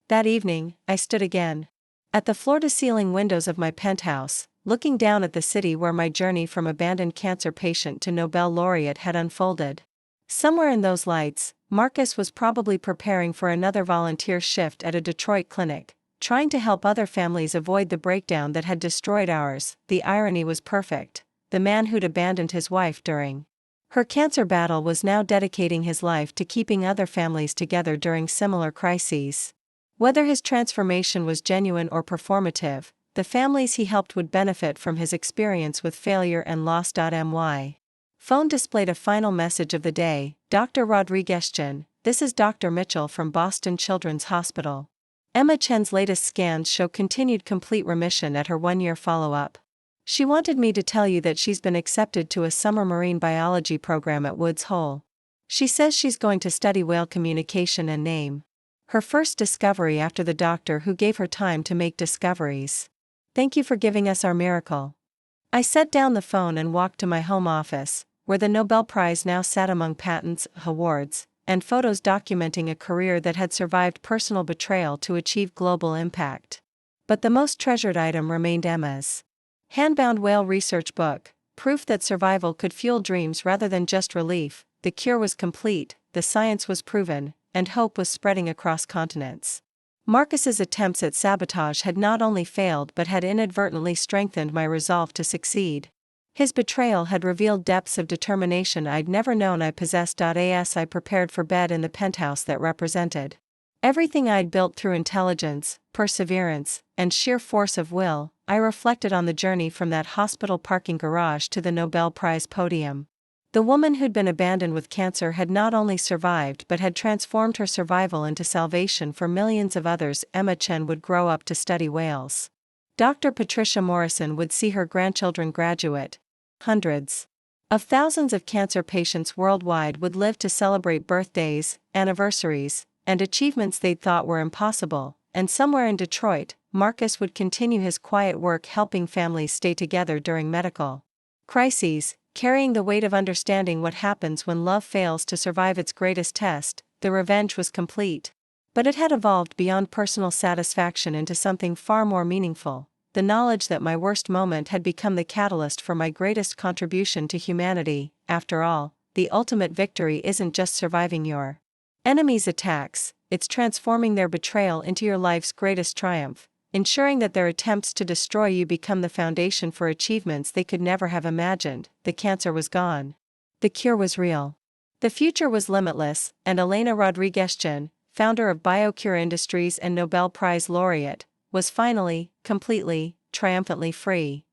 A: That evening, I stood again at the floor-to-ceiling windows of my penthouse, looking down at the city where my journey from abandoned cancer patient to Nobel laureate had unfolded. Somewhere in those lights, Marcus was probably preparing for another volunteer shift at a Detroit clinic, trying to help other families avoid the breakdown that had destroyed ours. The irony was perfect. The man who'd abandoned his wife during her cancer battle was now dedicating his life to keeping other families together during similar crises. Whether his transformation was genuine or performative, the families he helped would benefit from his experience with failure and loss. My phone displayed a final message of the day. Dr. Rodriguez Chen, this is Dr. Mitchell from Boston Children's Hospital. Emma Chen's latest scans show continued complete remission at her 1-year follow-up. She wanted me to tell you that she's been accepted to a summer marine biology program at Woods Hole. She says she's going to study whale communication and name her first discovery after the doctor who gave her time to make discoveries. Thank you for giving us our miracle. I set down the phone and walked to my home office, where the Nobel Prize now sat among patents, awards, and photos documenting a career that had survived personal betrayal to achieve global impact. But the most treasured item remained Emma's handbound whale research book, proof that survival could fuel dreams rather than just relief. The cure was complete, the science was proven, and hope was spreading across continents. Marcus's attempts at sabotage had not only failed but had inadvertently strengthened my resolve to succeed. His betrayal had revealed depths of determination I'd never known I possessed. As I prepared for bed in the penthouse that represented everything I'd built through intelligence, perseverance, and sheer force of will, I reflected on the journey from that hospital parking garage to the Nobel Prize podium. The woman who'd been abandoned with cancer had not only survived but had transformed her survival into salvation for millions of others. Emma Chen would grow up to study whales. Dr. Patricia Morrison would see her grandchildren graduate. Hundreds of thousands of cancer patients worldwide would live to celebrate birthdays, anniversaries, and achievements they'd thought were impossible. And somewhere in Detroit, Marcus would continue his quiet work helping families stay together during medical crises, carrying the weight of understanding what happens when love fails to survive its greatest test. The revenge was complete. But it had evolved beyond personal satisfaction into something far more meaningful, the knowledge that my worst moment had become the catalyst for my greatest contribution to humanity. After all, the ultimate victory isn't just surviving your enemy's attacks, it's transforming their betrayal into your life's greatest triumph, ensuring that their attempts to destroy you become the foundation for achievements they could never have imagined. The cancer was gone. The cure was real. The future was limitless, and Elena Rodriguez Chen, founder of BioCure Industries and Nobel Prize laureate, was finally, completely, triumphantly free.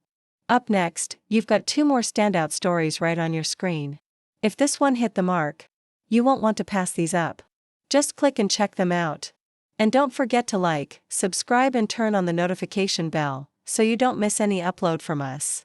A: Up next, you've got 2 more standout stories right on your screen. If this one hit the mark, you won't want to pass these up. Just click and check them out. And don't forget to like, subscribe and turn on the notification bell, so you don't miss any upload from us.